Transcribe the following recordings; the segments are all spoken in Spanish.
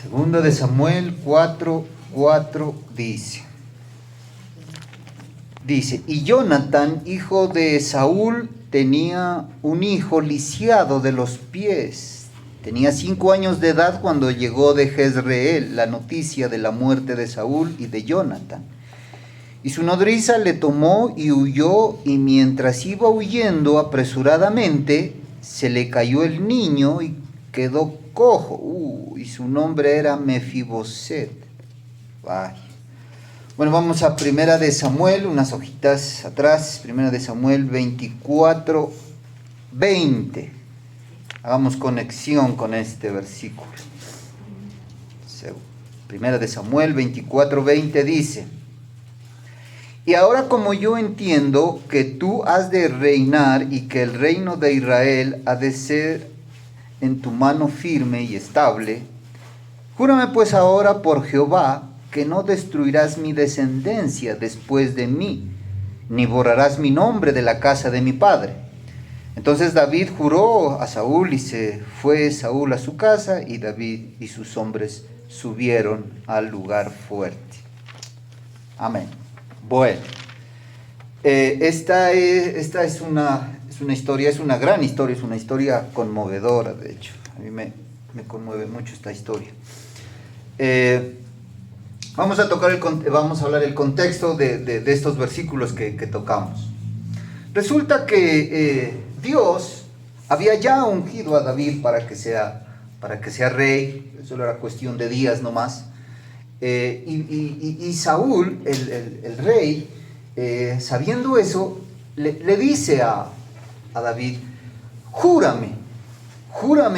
Segunda de Samuel 4:4 dice, y Jonatán, hijo de Saúl, tenía un hijo lisiado de los pies. Tenía 5 años de edad cuando llegó de Jezreel la noticia de la muerte de Saúl y de Jonatán. Y su nodriza le tomó y huyó, y mientras iba huyendo apresuradamente, se le cayó el niño y quedó cojo. Y su nombre era Mefiboset. Vaya. Bueno, vamos a Primera de Samuel, unas hojitas atrás, Primera de Samuel 24:20. Hagamos conexión con este versículo. Primera de Samuel 24:20 dice, y ahora como yo entiendo que tú has de reinar y que el reino de Israel ha de ser en tu mano firme y estable, júrame pues ahora por Jehová que no destruirás mi descendencia después de mí, ni borrarás mi nombre de la casa de mi padre. Entonces David juró a Saúl y se fue Saúl a su casa y David y sus hombres subieron al lugar fuerte. Amén. Bueno, esta es una historia, es una gran historia, es una historia conmovedora, de hecho. A mí me conmueve mucho esta historia. Vamos a hablar el contexto de estos versículos que tocamos. Resulta que Dios había ya ungido a David para que sea rey, solo era cuestión de días nomás. Y Saúl, el rey, sabiendo eso, le dice a David, júrame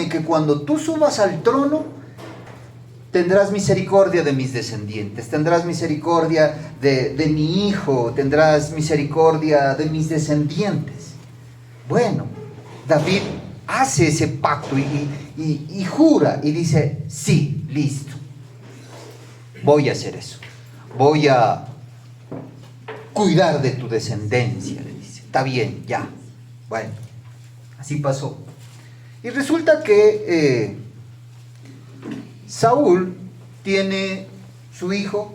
que cuando tú subas al trono, tendrás misericordia de mis descendientes, tendrás misericordia de mi hijo, tendrás misericordia de mis descendientes. Bueno, David hace ese pacto y jura y dice, sí, listo. Voy a hacer eso. Voy a cuidar de tu descendencia, le dice. Está bien, ya. Bueno, así pasó. Y resulta que Saúl tiene su hijo,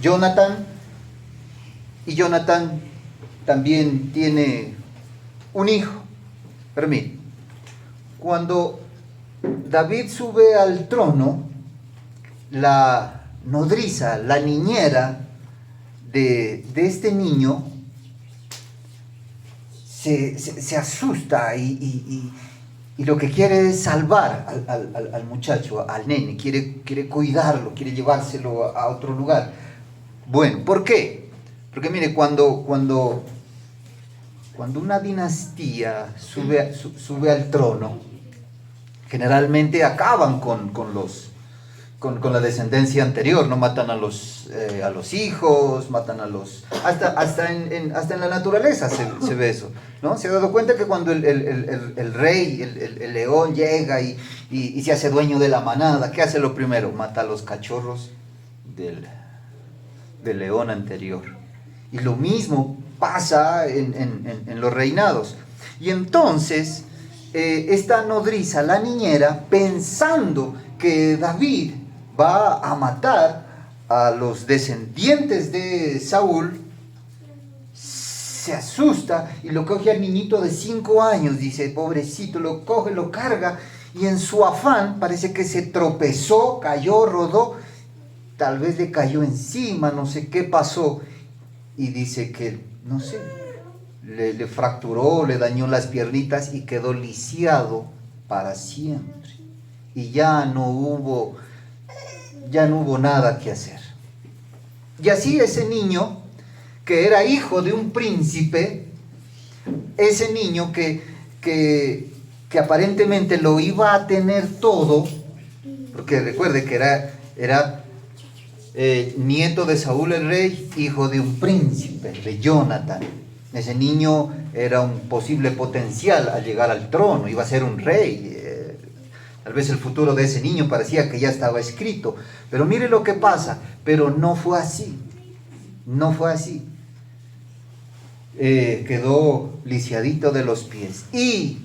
Jonatán, y Jonatán también tiene un hijo. Pero miren, cuando David sube al trono, la nodriza, la niñera de este niño se asusta y lo que quiere es salvar al muchacho, al nene, quiere cuidarlo, quiere llevárselo a otro lugar. Bueno, ¿por qué? Porque mire, cuando una dinastía sube al trono, generalmente acaban con la descendencia anterior, no matan a los hijos, matan a los... Hasta en la naturaleza se ve eso, ¿no? ¿Se ha dado cuenta que cuando el rey, el león llega y se hace dueño de la manada, ¿qué hace lo primero? Mata a los cachorros del león anterior. Y lo mismo pasa en los reinados. Y entonces, esta nodriza, la niñera, pensando que David va a matar a los descendientes de Saúl, se asusta y lo coge al niñito de 5 años, dice, pobrecito, lo coge, lo carga, y en su afán parece que se tropezó, cayó, rodó, tal vez le cayó encima, no sé qué pasó, y dice que, no sé, le fracturó, le dañó las piernitas y quedó lisiado para siempre. Y ya no hubo nada que hacer. Y así ese niño, que era hijo de un príncipe, ese niño que aparentemente lo iba a tener todo, porque recuerde que era nieto de Saúl el rey, hijo de un príncipe, de Jonatán. Ese niño era un posible potencial al llegar al trono, iba a ser un rey. Tal vez el futuro de ese niño parecía que ya estaba escrito. Pero mire lo que pasa. Pero no fue así. No fue así. Quedó lisiadito de los pies. Y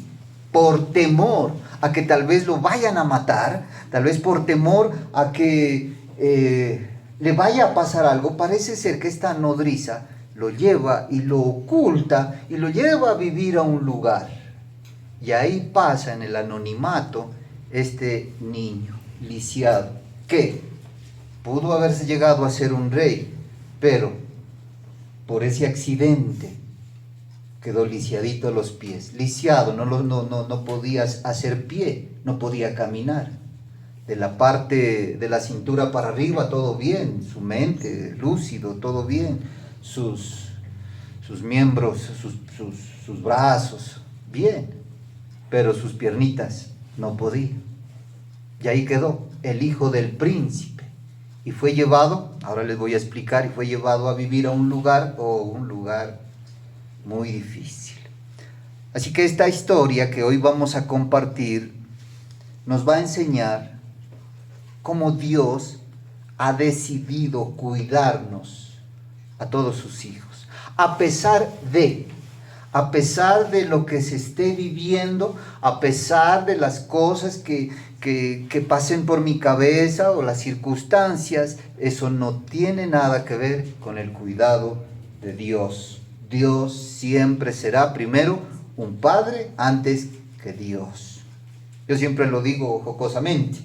por temor a que tal vez lo vayan a matar, tal vez por temor a que le vaya a pasar algo, parece ser que esta nodriza lo lleva y lo oculta y lo lleva a vivir a un lugar. Y ahí pasa en el anonimato este niño lisiado, que pudo haberse llegado a ser un rey, pero por ese accidente quedó lisiadito a los pies. Lisiado, no podía hacer pie, no podía caminar. De la parte de la cintura para arriba todo bien, su mente lúcido, todo bien, sus miembros, sus brazos, bien, pero sus piernitas no podía. Y ahí quedó el hijo del príncipe. Y fue llevado, ahora les voy a explicar, y fue llevado a vivir a un lugar muy difícil. Así que esta historia que hoy vamos a compartir nos va a enseñar cómo Dios ha decidido cuidarnos a todos sus hijos, a pesar de lo que se esté viviendo, a pesar de las cosas que pasen por mi cabeza o las circunstancias. Eso no tiene nada que ver con el cuidado de Dios. Dios siempre será primero un padre antes que Dios. Yo siempre lo digo jocosamente.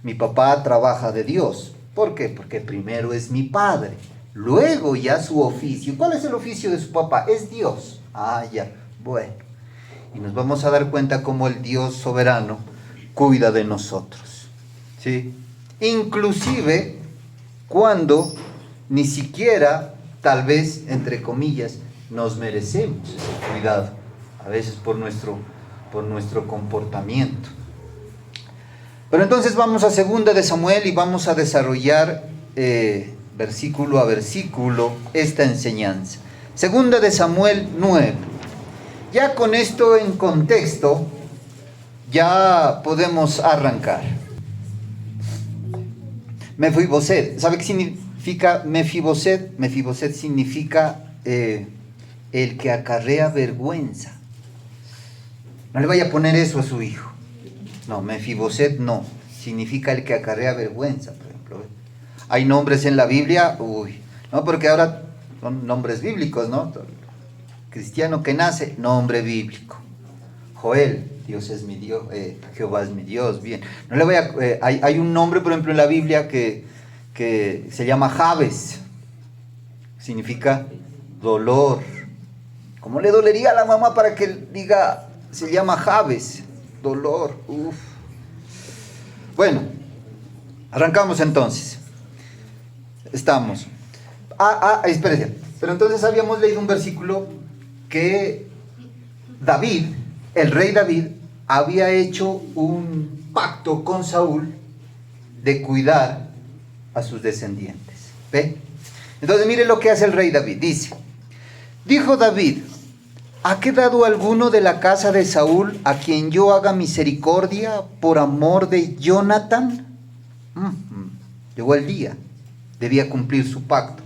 Mi papá trabaja de Dios. ¿Por qué? Porque primero es mi padre. Luego ya su oficio. ¿Cuál es el oficio de su papá? Es Dios. Ah, ya. Bueno. Y nos vamos a dar cuenta cómo el Dios soberano cuida de nosotros. ¿Sí? Inclusive cuando ni siquiera, tal vez, entre comillas, nos merecemos ese cuidado. A veces por nuestro comportamiento. Pero entonces vamos a 2 de Samuel y vamos a desarrollar versículo a versículo esta enseñanza. 2 de Samuel 9. Ya con esto en contexto, ya podemos arrancar. Mefiboset, ¿sabe qué significa Mefiboset? Mefiboset significa el que acarrea vergüenza. No le vaya a poner eso a su hijo. No, Mefiboset no, significa el que acarrea vergüenza, por ejemplo. Hay nombres en la Biblia, no, porque ahora son nombres bíblicos, ¿no? Cristiano que nace, nombre bíblico. Joel, Dios es mi Dios, Jehová es mi Dios, bien. No le voy a, hay un nombre, por ejemplo, en la Biblia que se llama Jabes, significa dolor. ¿Cómo le dolería a la mamá para que diga, se llama Jabes? Dolor, Bueno, arrancamos entonces. Estamos. Espérese. Pero entonces habíamos leído un versículo que David, el rey David, había hecho un pacto con Saúl de cuidar a sus descendientes. ¿Ve? Entonces mire lo que hace el rey David. Dijo David: ¿ha quedado alguno de la casa de Saúl a quien yo haga misericordia por amor de Jonathan? Llegó el día, debía cumplir su pacto.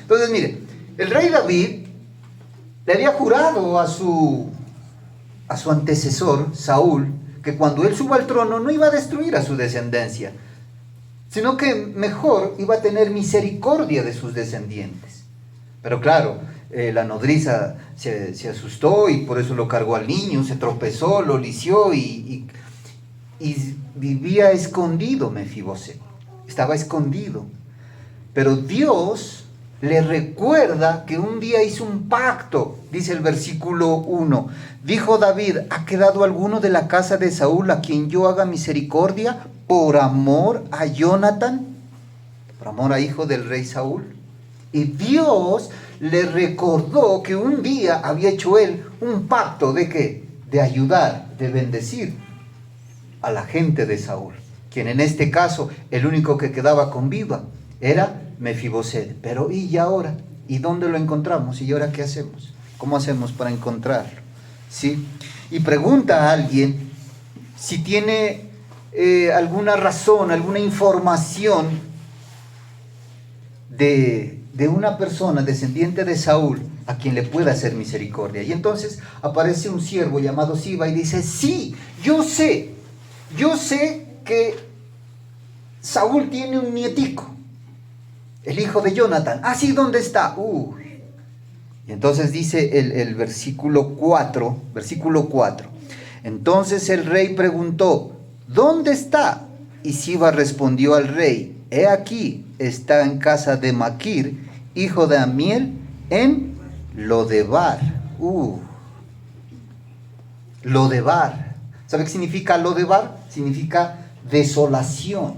Entonces mire, el rey David le había jurado a su antecesor, Saúl, que cuando él suba al trono no iba a destruir a su descendencia, sino que mejor iba a tener misericordia de sus descendientes. Pero claro, la nodriza se asustó y por eso lo cargó al niño, se tropezó, lo lisió y vivía escondido Mefiboset, estaba escondido. Pero Dios le recuerda que un día hizo un pacto, dice el versículo 1. Dijo David: ¿ha quedado alguno de la casa de Saúl a quien yo haga misericordia por amor a Jonathan? Por amor a hijo del rey Saúl. Y Dios le recordó que un día había hecho él un pacto ¿de qué? De ayudar, de bendecir a la gente de Saúl, quien en este caso el único que quedaba con vida era Mefiboset. Pero ¿y ahora? ¿Y dónde lo encontramos? ¿Y ahora qué hacemos? ¿Cómo hacemos para encontrarlo? ¿Sí? Y pregunta a alguien si tiene alguna razón, alguna información de una persona descendiente de Saúl a quien le pueda hacer misericordia. Y entonces aparece un siervo llamado Siba y dice, sí, yo sé que Saúl tiene un nietico, el hijo de Jonathan. Ah, sí, ¿dónde está? Y entonces dice el versículo 4, entonces el rey preguntó, ¿dónde está? Y Siba respondió al rey, he aquí, está en casa de Maquir, hijo de Amiel, en Lodebar. Lodebar. ¿Sabe qué significa Lodebar? Significa desolación.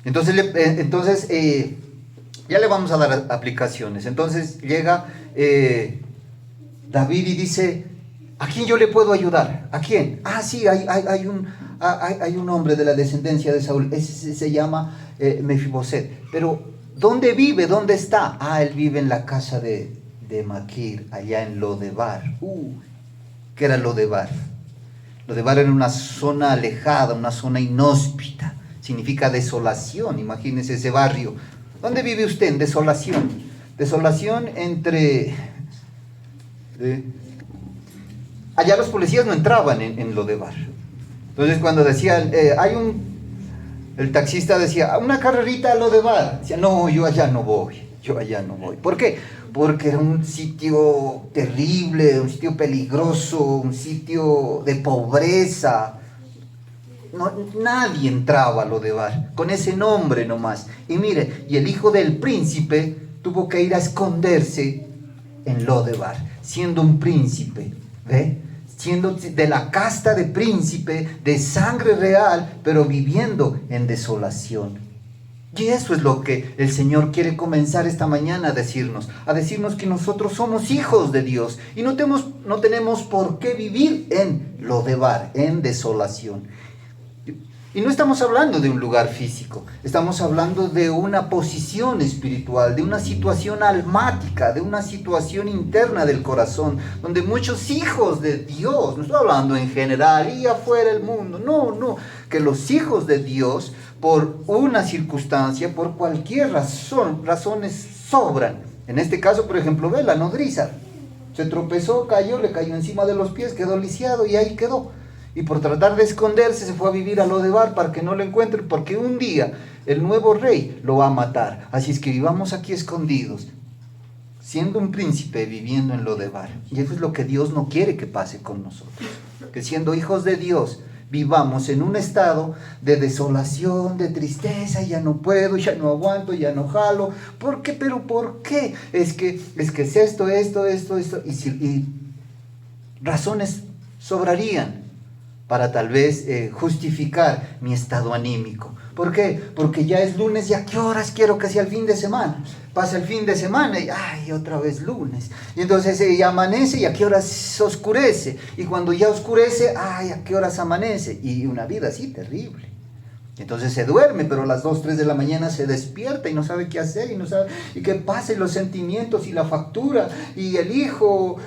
Entonces, ya le vamos a dar aplicaciones. Entonces llega David y dice, ¿a quién yo le puedo ayudar? ¿A quién? Ah, sí, hay un hombre de la descendencia de Saúl, ese se llama Mefiboset. Pero, ¿dónde vive? ¿Dónde está? Ah, él vive en la casa de Maquir, allá en Lodebar. ¿Qué era Lodebar? Lodebar era una zona alejada, una zona inhóspita. Significa desolación. Imagínese ese barrio. ¿Dónde vive usted? En desolación. Desolación entre... allá los policías no entraban en Lodebar. Entonces cuando decían, el taxista decía, una carrerita a Lodebar. Decía, no, yo allá no voy. ¿Por qué? Porque era un sitio terrible, un sitio peligroso, un sitio de pobreza. No, nadie entraba a Lodebar, con ese nombre nomás. Y mire, y el hijo del príncipe tuvo que ir a esconderse en Lodebar, siendo un príncipe, ¿ve? Siendo de la casta de príncipe, de sangre real, pero viviendo en desolación. Y eso es lo que el Señor quiere comenzar esta mañana a decirnos que nosotros somos hijos de Dios y no tenemos por qué vivir en Lodebar, en desolación. Y no estamos hablando de un lugar físico, estamos hablando de una posición espiritual, de una situación almática, de una situación interna del corazón, donde muchos hijos de Dios, no estoy hablando en general y afuera del mundo, no, que los hijos de Dios, por una circunstancia, por cualquier razón, razones sobran. En este caso, por ejemplo, ve la nodriza, se tropezó, cayó, le cayó encima de los pies, quedó lisiado y ahí quedó. Y por tratar de esconderse se fue a vivir a Lodebar para que no lo encuentren, porque un día el nuevo rey lo va a matar. Así es que vivamos aquí escondidos, siendo un príncipe viviendo en Lodebar. Y eso es lo que Dios no quiere que pase con nosotros. Que siendo hijos de Dios vivamos en un estado de desolación, de tristeza, ya no puedo, ya no aguanto, ya no jalo. ¿Por qué? ¿Pero por qué? Es que es esto, y razones sobrarían para tal vez justificar mi estado anímico. ¿Por qué? Porque ya es lunes y ¿a qué horas quiero que sea el fin de semana? Pasa el fin de semana y ¡ay, otra vez lunes! Y entonces ya amanece y ¿a qué horas se oscurece? Y cuando ya oscurece, ¡ay, a qué horas amanece! Y una vida así terrible. Entonces se duerme, pero a las 2, 3 de la mañana se despierta y no sabe qué hacer y no sabe y qué pasa, y los sentimientos y la factura y el hijo...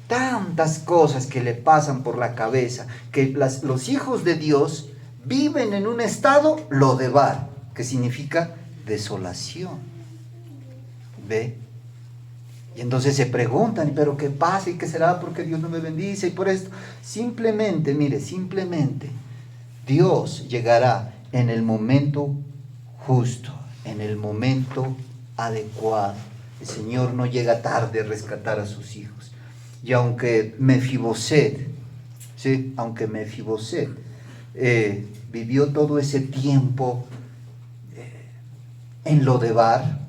tantas cosas que le pasan por la cabeza, que los hijos de Dios viven en un estado Lodebar, que significa desolación. ¿Ve? Y entonces se preguntan, ¿pero qué pasa? ¿Y qué será? ¿Por qué Dios no me bendice? Y por esto, simplemente, Dios llegará en el momento justo, en el momento adecuado. El Señor no llega tarde a rescatar a sus hijos. Y aunque Mefiboset vivió todo ese tiempo en Lodebar,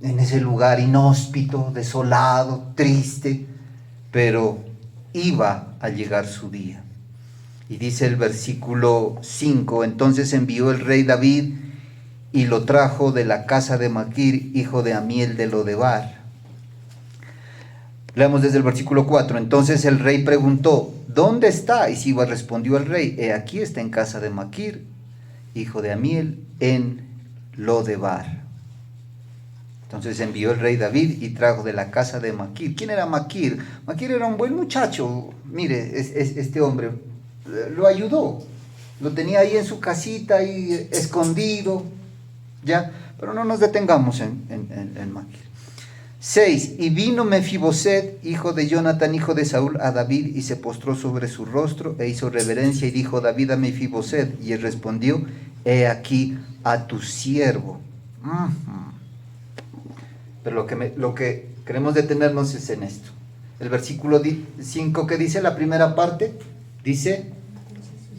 en ese lugar inhóspito, desolado, triste, pero iba a llegar su día. Y dice el versículo 5, entonces envió el rey David y lo trajo de la casa de Maquir, hijo de Amiel de Lodebar. Leamos desde el versículo 4. Entonces el rey preguntó, ¿dónde está? Y Siba respondió al rey, he aquí está en casa de Maquir, hijo de Amiel, en Lodebar. Entonces envió el rey David y trajo de la casa de Maquir. ¿Quién era Maquir? Maquir era un buen muchacho. Mire, este hombre lo ayudó. Lo tenía ahí en su casita, ahí escondido, ¿ya? Pero no nos detengamos en Maquir. 6. Y vino Mefiboset, hijo de Jonatán, hijo de Saúl, a David, y se postró sobre su rostro, e hizo reverencia, y dijo David a Mefiboset, y él respondió, he aquí a tu siervo. Pero lo que queremos detenernos es en esto. El versículo 5 que dice, la primera parte, dice,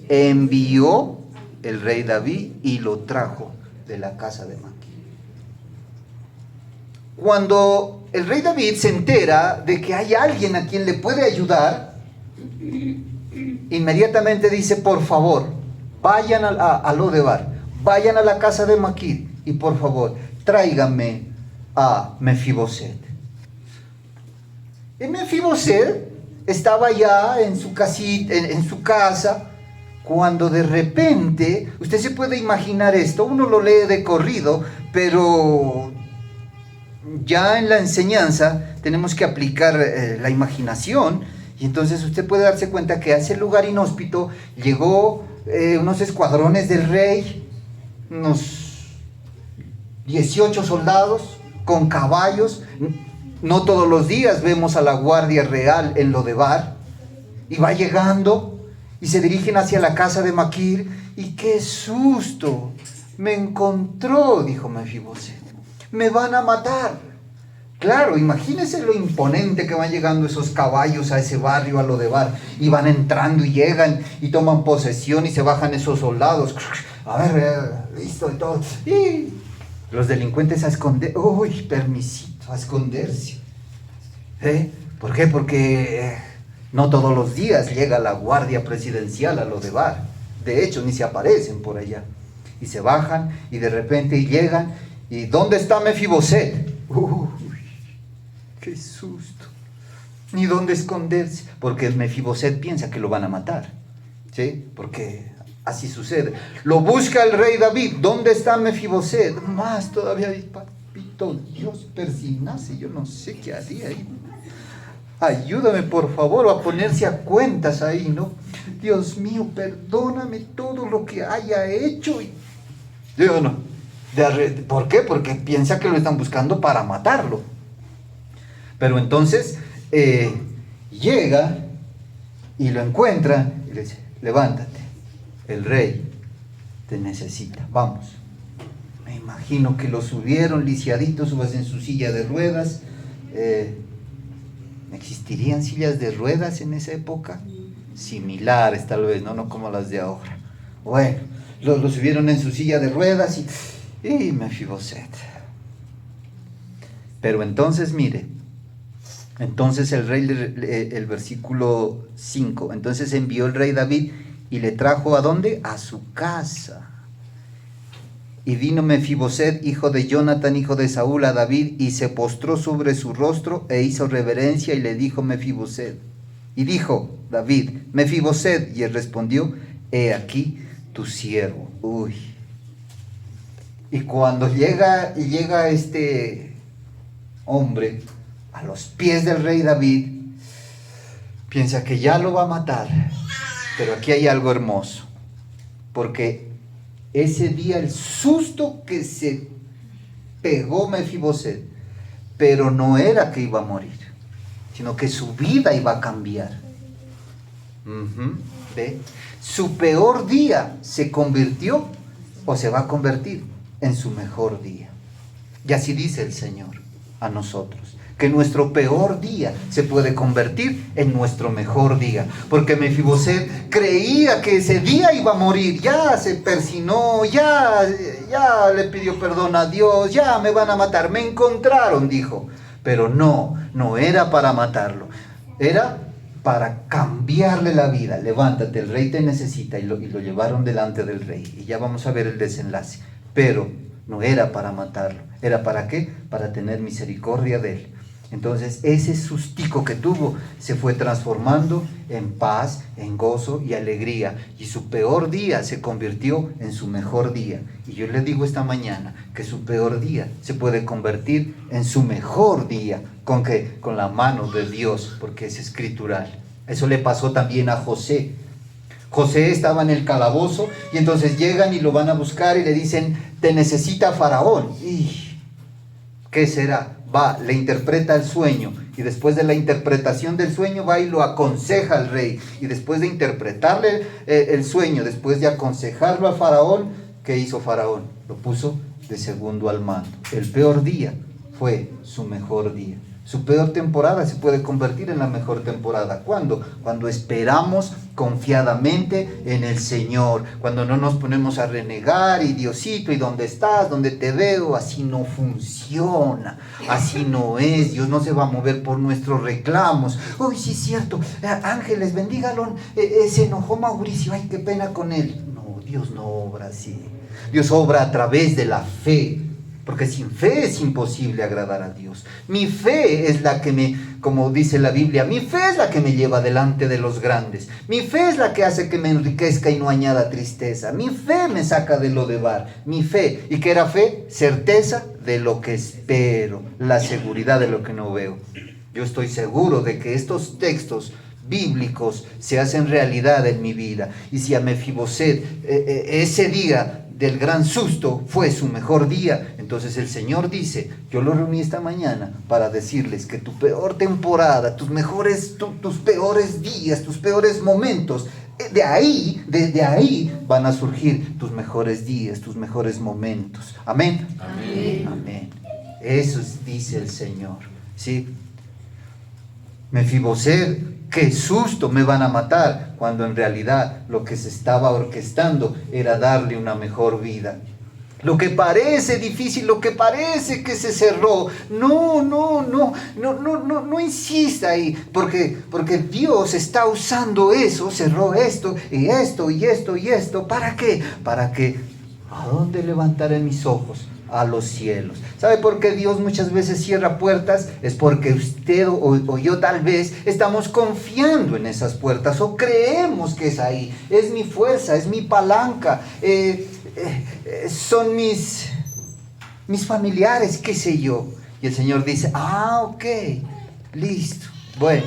envió el rey David y lo trajo de la casa de Maquir. Cuando el rey David se entera de que hay alguien a quien le puede ayudar, inmediatamente dice, por favor, vayan a Lodebar, vayan a la casa de Maquir y por favor, tráiganme a Mefiboset. Y Mefiboset estaba ya en su casita, en su casa, cuando de repente, usted se puede imaginar esto, uno lo lee de corrido, pero ya en la enseñanza tenemos que aplicar la imaginación, y entonces usted puede darse cuenta que a ese lugar inhóspito llegó unos escuadrones del rey, unos 18 soldados con caballos. No todos los días vemos a la guardia real en Lodebar, y va llegando y se dirigen hacia la casa de Maquir, y qué susto me encontró, dijo Mefiboset, me van a matar. Claro, imagínese lo imponente que van llegando esos caballos a ese barrio, a Lodebar, y van entrando y llegan y toman posesión y se bajan esos soldados, a ver, listo y todo, y los delincuentes a esconder, uy, permisito, a esconderse. ¿Por qué? Porque no todos los días llega la guardia presidencial a Lodebar. De hecho, ni se aparecen por allá. Y se bajan y de repente llegan. ¿Y dónde está Mefiboset? Uy, qué susto. Ni dónde esconderse. Porque Mefiboset piensa que lo van a matar. ¿Sí? Porque así sucede. Lo busca el rey David. ¿Dónde está Mefiboset? Más todavía, papito Dios, persignase. Yo no sé qué haría ahí. Ayúdame por favor a ponerse a cuentas ahí, ¿no? Dios mío, perdóname todo lo que haya hecho. Digo, no. ¿Por qué? Porque piensa que lo están buscando para matarlo. Pero entonces llega y lo encuentra y le dice, levántate, el rey te necesita, vamos. Me imagino que lo subieron lisiadito, subas en su silla de ruedas. ¿Existirían sillas de ruedas en esa época? Similares tal vez, no como las de ahora. Bueno, lo subieron en su silla de ruedas y Mefiboset. Pero entonces mire, entonces el rey, el versículo 5, entonces envió el rey David y le trajo ¿a dónde? A su casa. Y vino Mefiboset, hijo de Jonatán, hijo de Saúl, a David, y se postró sobre su rostro, e hizo reverencia, y le dijo Mefiboset. Y dijo David, Mefiboset, y él respondió, he aquí tu siervo. Uy. Y cuando llega este hombre a los pies del rey David, piensa que ya lo va a matar. Pero aquí hay algo hermoso, porque ese día el susto que se pegó Mefiboset, pero no era que iba a morir, sino que su vida iba a cambiar. ¿Ve? Su peor día se convirtió o se va a convertir en su mejor día. Y así dice el Señor a nosotros, que nuestro peor día se puede convertir en nuestro mejor día. Porque Mefiboset creía que ese día iba a morir, ya se persinó, ya le pidió perdón a Dios, ya me van a matar, me encontraron, dijo. Pero no era para matarlo, era para cambiarle la vida. Levántate, el rey te necesita, y lo llevaron delante del rey. Y ya vamos a ver el desenlace. Pero no era para matarlo, ¿era para qué? Para tener misericordia de él. Entonces ese sustico que tuvo se fue transformando en paz, en gozo y alegría, y su peor día se convirtió en su mejor día. Y yo le digo esta mañana que su peor día se puede convertir en su mejor día. ¿Con qué? Con la mano de Dios, porque es escritural. Eso le pasó también a José. José estaba en el calabozo y entonces llegan y lo van a buscar y le dicen, te necesita Faraón. ¿Y qué será? va, le interpreta el sueño, y después de la interpretación del sueño va y lo aconseja al rey, y después de interpretarle el sueño, después de aconsejarlo a Faraón, ¿qué hizo Faraón? Lo puso de segundo al mando. El peor día fue su mejor día. Su peor temporada se puede convertir en la mejor temporada. ¿Cuándo? Cuando esperamos confiadamente en el Señor. Cuando no nos ponemos a renegar, y Diosito, ¿y dónde estás? ¿Dónde te veo? Así no funciona. Así no es. Dios no se va a mover por nuestros reclamos. Uy, sí es cierto. Ángeles, bendígalo. Se enojó Mauricio. Ay, qué pena con él. No, Dios no obra así. Dios obra a través de la fe. Porque sin fe es imposible agradar a Dios. Mi fe es la que como dice la Biblia, mi fe es la que me lleva delante de los grandes. Mi fe es la que hace que me enriquezca y no añada tristeza. Mi fe me saca de lo de bar. Mi fe. ¿Y qué era fe? Certeza de lo que espero. La seguridad de lo que no veo. Yo estoy seguro de que estos textos bíblicos se hacen realidad en mi vida. Y si a Mefiboset ese día del gran susto fue su mejor día, entonces el Señor dice, yo lo reuní esta mañana para decirles que tu peor temporada, tus peores días, tus peores momentos, desde ahí van a surgir tus mejores días, tus mejores momentos. Amén. Amén. Amén. Eso dice el Señor. ¿Sí? Mefiboset, qué susto, me van a matar, cuando en realidad lo que se estaba orquestando era darle una mejor vida. Lo que parece difícil, lo que parece que se cerró, no insista ahí, porque Dios está usando eso, cerró esto, y esto, y esto, y esto, ¿para qué? Para que, ¿a dónde levantaré mis ojos? A los cielos. ¿Sabe por qué Dios muchas veces cierra puertas? Es porque usted o yo tal vez estamos confiando en esas puertas, o creemos que es ahí. Es mi fuerza, es mi palanca, son mis familiares, qué sé yo. Y el Señor dice, ok, listo. Bueno,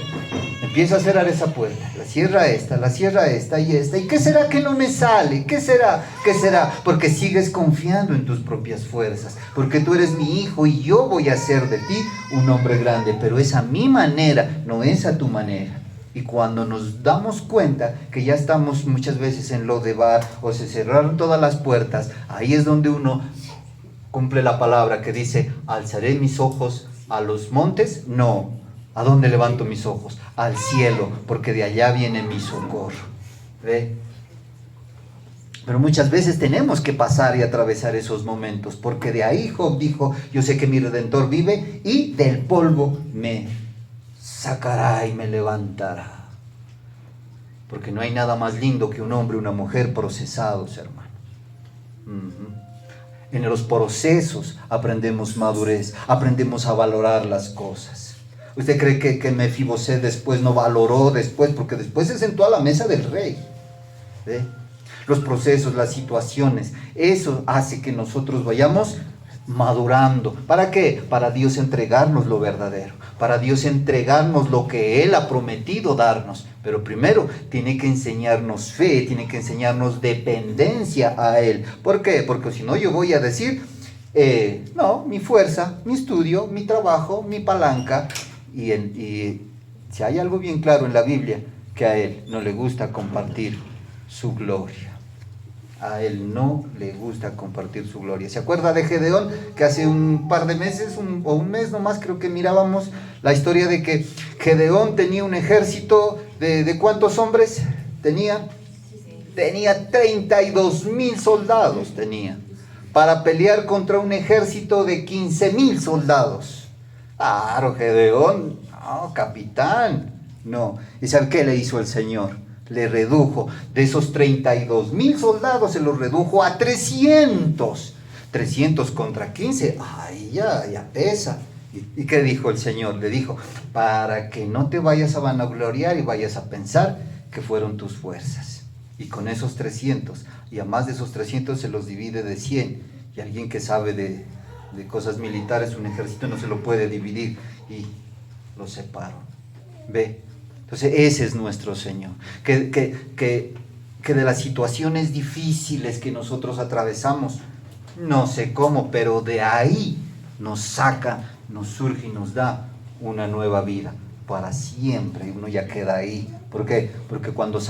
empieza a cerrar esa puerta, la cierra esta y esta. ¿Y qué será que no me sale? ¿Qué será? ¿Qué será? Porque sigues confiando en tus propias fuerzas, porque tú eres mi hijo y yo voy a hacer de ti un hombre grande, pero es a mi manera, no es a tu manera. Y cuando nos damos cuenta que ya estamos muchas veces en lo de bar, o se cerraron todas las puertas, ahí es donde uno cumple la palabra que dice, alzaré mis ojos a los montes. No, ¿a dónde levanto mis ojos? Al cielo, porque de allá viene mi socorro. ¿Ve? Pero muchas veces tenemos que pasar y atravesar esos momentos, porque de ahí Job dijo, yo sé que mi Redentor vive y del polvo me sacará y me levantará. Porque no hay nada más lindo que un hombre y una mujer procesados, hermano. En los procesos aprendemos madurez, aprendemos a valorar las cosas. ¿Usted cree que Mefiboset después no valoró porque después se sentó a la mesa del rey? ¿Ve? Los procesos, las situaciones, eso hace que nosotros vayamos madurando. ¿Para qué? Para Dios entregarnos lo verdadero, para Dios entregarnos lo que Él ha prometido darnos. Pero primero tiene que enseñarnos fe, tiene que enseñarnos dependencia a Él. ¿Por qué? Porque si no yo voy a decir, no, mi fuerza, mi estudio, mi trabajo, mi palanca. Y si hay algo bien claro en la Biblia, que a Él no le gusta compartir su gloria. A Él no le gusta compartir su gloria. ¿Se acuerda de Gedeón? Que hace un par de meses, o un mes nomás, creo que mirábamos la historia de que Gedeón tenía un ejército de ¿cuántos hombres tenía? Tenía 32,000 soldados, tenía, para pelear contra un ejército de 15,000 soldados. Claro, Gedeón, no, capitán, no. ¿Y sabe qué le hizo el Señor? Le redujo, de esos 32,000 soldados, se los redujo a 300. 300 contra 15, ay, ya pesa. ¿Y qué dijo el Señor? Le dijo, para que no te vayas a vanagloriar y vayas a pensar que fueron tus fuerzas. Y con esos 300, y a más de esos 300 se los divide de 100. Y alguien que sabe de cosas militares, un ejército no se lo puede dividir, y lo separan. ¿Ve? Entonces ese es nuestro Señor, que de las situaciones difíciles que nosotros atravesamos, no sé cómo, pero de ahí nos saca nos surge y nos da una nueva vida para siempre. Uno ya queda ahí. ¿Por qué? Porque cuando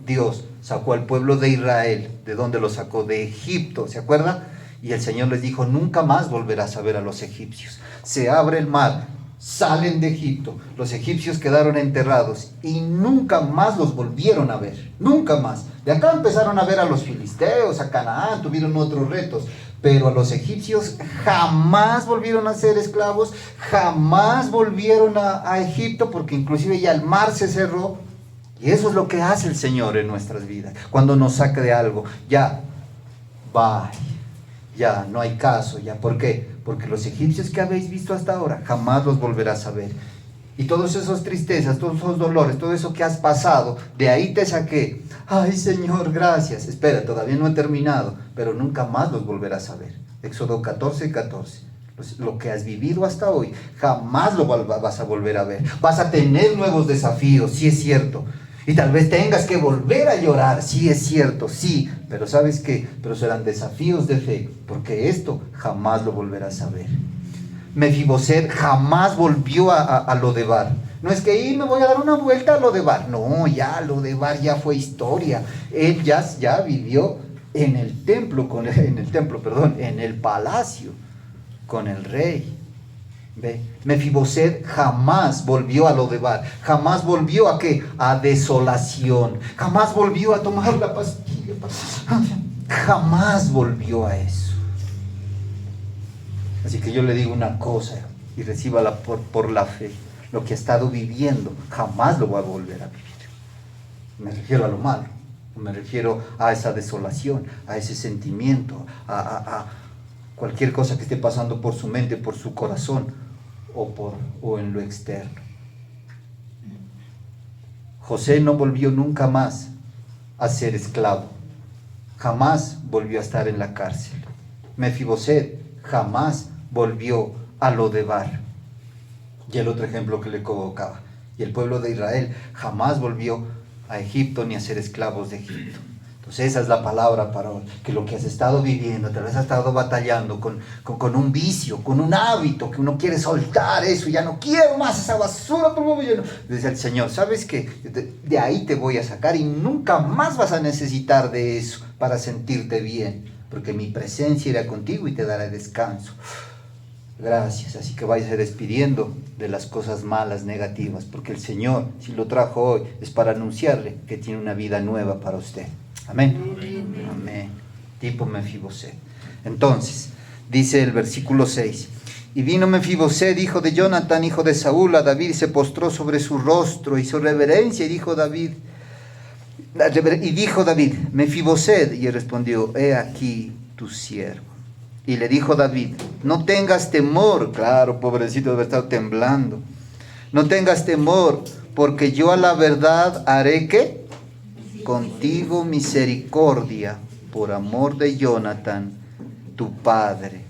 Dios sacó al pueblo de Israel, ¿de dónde lo sacó? De Egipto, ¿se acuerda? Y el Señor les dijo, nunca más volverás a ver a los egipcios. Se abre el mar, salen de Egipto, los egipcios quedaron enterrados y nunca más los volvieron a ver, nunca más. De acá empezaron a ver a los filisteos, a Canaán, tuvieron otros retos, pero a los egipcios jamás volvieron a ser esclavos, jamás volvieron a Egipto, porque inclusive ya el mar se cerró. Y eso es lo que hace el Señor en nuestras vidas, cuando nos saca de algo, ya, bye. Ya, no hay caso, ya. ¿Por qué? Porque los egipcios que habéis visto hasta ahora, jamás los volverás a ver. Y todas esas tristezas, todos esos dolores, todo eso que has pasado, de ahí te saqué. Ay, Señor, gracias. Espera, todavía no he terminado, pero nunca más los volverás a ver. Éxodo 14:14. Lo que has vivido hasta hoy, jamás lo vas a volver a ver. Vas a tener nuevos desafíos, sí es cierto. Y tal vez tengas que volver a llorar, sí es cierto, sí, pero ¿sabes qué? Pero serán desafíos de fe, porque esto jamás lo volverás a ver. Mefiboset jamás volvió a Lodebar. No es que ahí me voy a dar una vuelta a Lodebar. No, ya Lodebar ya fue historia. Él ya vivió en el templo, en el palacio, con el rey. ¿Ve? Mefiboset jamás volvió a Lodebar, jamás volvió a ¿qué? A desolación, jamás volvió a tomar la pastilla, jamás volvió a eso. Así que yo le digo una cosa y recíbala por la fe: lo que ha estado viviendo jamás lo va a volver a vivir. Me refiero a lo malo, me refiero a esa desolación, a ese sentimiento, a cualquier cosa que esté pasando por su mente, por su corazón o en lo externo. José no volvió nunca más a ser esclavo, jamás volvió a estar en la cárcel. Mefiboset jamás volvió a Lodebar. Y el otro ejemplo que le colocaba, y el pueblo de Israel jamás volvió a Egipto ni a ser esclavos de Egipto. Entonces esa es la palabra para hoy, que lo que has estado viviendo, tal vez has estado batallando con un vicio, con un hábito, que uno quiere soltar eso, ya no quiero más esa basura, dice el Señor, ¿sabes qué? De ahí te voy a sacar y nunca más vas a necesitar de eso para sentirte bien, porque mi presencia irá contigo y te dará descanso. Gracias, así que vais a despidiendo de las cosas malas, negativas, porque el Señor, si lo trajo hoy, es para anunciarle que tiene una vida nueva para usted. Amén. Amén. Tipo Mefiboset. Entonces, dice el versículo 6. Y vino Mefiboset, hijo de Jonatán, hijo de Saúl, a David, y se postró sobre su rostro, hizo reverencia, y dijo David, Mefiboset, y él respondió, he aquí tu siervo. Y le dijo David, no tengas temor, claro, pobrecito, debe estar temblando, no tengas temor, porque yo a la verdad haré ¿qué? Contigo misericordia, por amor de Jonatán, tu padre.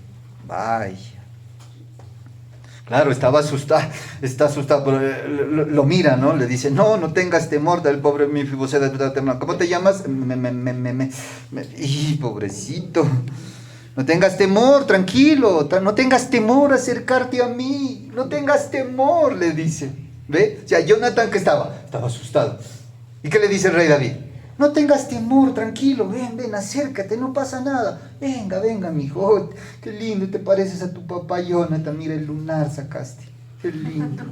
Vaya. Claro, está asustado, pero lo mira, ¿no? Le dice, no tengas temor, del pobre Mefiboset, ¿cómo te llamas? Y pobrecito, no tengas temor, tranquilo, no tengas temor a acercarte a mí, no tengas temor, le dice. ¿Ve? O sea, Jonatán, ¿qué estaba? Estaba asustado. ¿Y qué le dice el rey David? No tengas temor, tranquilo, ven, acércate, no pasa nada. Venga, mijo, qué lindo, te pareces a tu papá Jonathan, mira el lunar sacaste, qué lindo.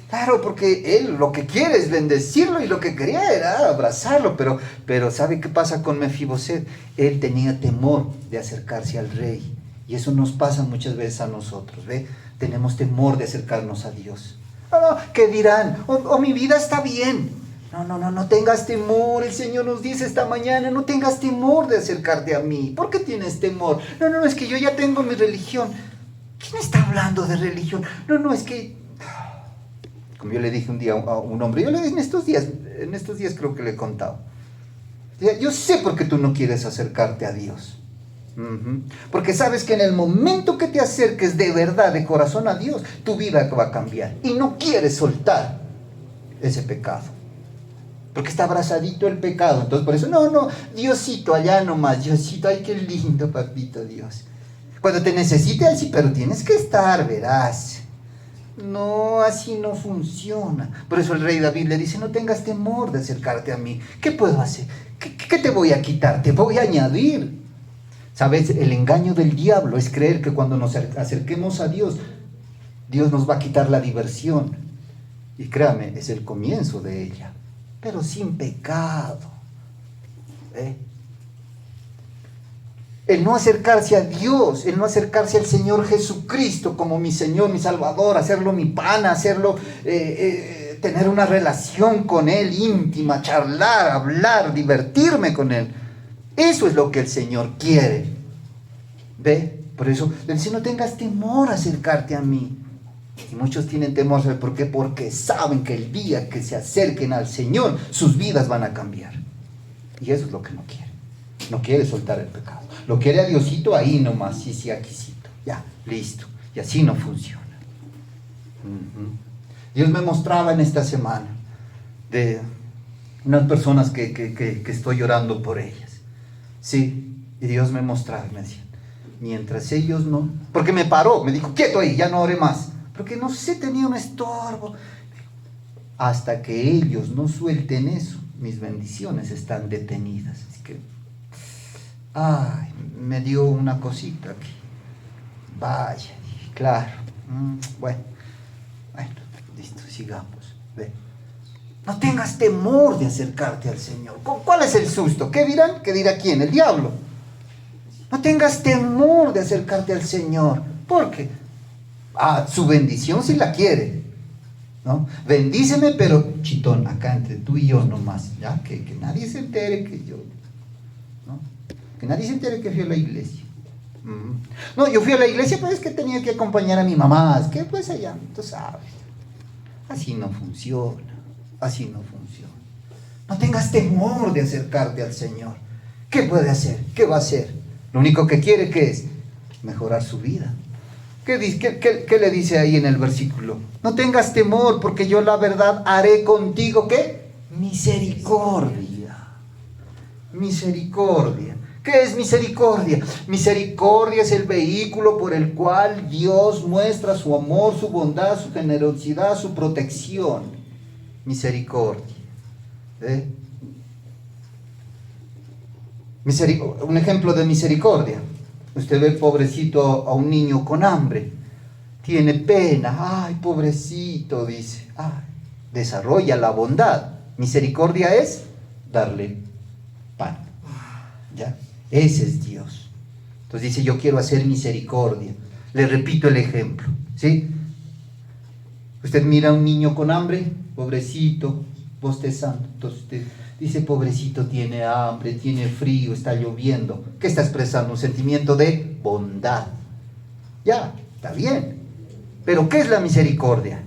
Claro, porque él lo que quiere es bendecirlo y lo que quería era abrazarlo, pero ¿sabe qué pasa con Mefiboset? Él tenía temor de acercarse al rey, y eso nos pasa muchas veces a nosotros, ¿ve? Tenemos temor de acercarnos a Dios. ¿Qué dirán? Mi vida está bien. No tengas temor, el Señor nos dice esta mañana, no tengas temor de acercarte a mí. ¿Por qué tienes temor? No, es que yo ya tengo mi religión. ¿Quién está hablando de religión? No, es que... Como yo le dije un día a un hombre, yo le dije en estos días creo que le he contado. Yo sé por qué tú no quieres acercarte a Dios. Porque sabes que en el momento que te acerques de verdad, de corazón a Dios, tu vida va a cambiar. Y no quieres soltar ese pecado. Porque está abrazadito el pecado. Entonces por eso, no, Diosito, allá nomás, Diosito, ay qué lindo papito Dios. Cuando te necesite, así, pero tienes que estar, verás. No, así no funciona. Por eso el rey David le dice, no tengas temor de acercarte a mí. ¿Qué puedo hacer? ¿Qué te voy a quitar? Te voy a añadir. ¿Sabes? El engaño del diablo es creer que cuando nos acerquemos a Dios, Dios nos va a quitar la diversión. Y créame, es el comienzo de ella, pero sin pecado. El no acercarse a Dios, el no acercarse al Señor Jesucristo como mi Señor, mi Salvador, hacerlo mi pana, hacerlo, tener una relación con Él íntima, charlar, hablar, divertirme con Él. Eso es lo que el Señor quiere. ¿Ve? Por eso le dice, no tengas temor a acercarte a mí. Y muchos tienen temor, ¿sabe por qué? Porque saben que el día que se acerquen al Señor, sus vidas van a cambiar. Y eso es lo que no quiere. No quiere soltar el pecado. Lo quiere a Diosito ahí nomás, sí, aquícito. Ya, listo. Y así no funciona. Dios me mostraba en esta semana de unas personas que estoy orando por ellas. Sí, y Dios me mostraba, me decía, mientras ellos no... Porque me paró, me dijo, quieto ahí, ya no ore más. Porque no sé, tenía un estorbo. Hasta que ellos no suelten eso, mis bendiciones están detenidas. Así que, ay, me dio una cosita aquí. Vaya, claro. Bueno, listo, sigamos. Ve. No tengas temor de acercarte al Señor. ¿Cuál es el susto? ¿Qué dirán? ¿Qué dirá quién? El diablo. No tengas temor de acercarte al Señor. ¿Por qué? Su bendición si la quiere, ¿no? Bendíceme, pero chitón, acá entre tú y yo nomás, ¿ya? Que nadie se entere que yo, ¿no? Que nadie se entere que fui a la iglesia. No, yo fui a la iglesia, pero es que tenía que acompañar a mi mamá, es que pues allá, tú sabes. Así no funciona, así no funciona. No tengas temor de acercarte al Señor. ¿Qué puede hacer? ¿Qué va a hacer? Lo único que quiere, ¿qué es? Mejorar su vida. ¿Qué le dice ahí en el versículo? No tengas temor, porque yo la verdad haré contigo, ¿qué? Misericordia. Misericordia. ¿Qué es misericordia? Misericordia es el vehículo por el cual Dios muestra su amor, su bondad, su generosidad, su protección. Misericordia. Un ejemplo de misericordia. Usted ve pobrecito a un niño con hambre, tiene pena, ay, pobrecito, dice, ay, desarrolla la bondad. Misericordia es darle pan, ¿ya? Ese es Dios. Entonces dice, yo quiero hacer misericordia. Le repito el ejemplo, ¿sí? Usted mira a un niño con hambre, pobrecito, bostezando, entonces usted dice, pobrecito, tiene hambre, tiene frío, está lloviendo. ¿Qué está expresando? Un sentimiento de bondad. Ya, está bien. Pero ¿qué es la misericordia?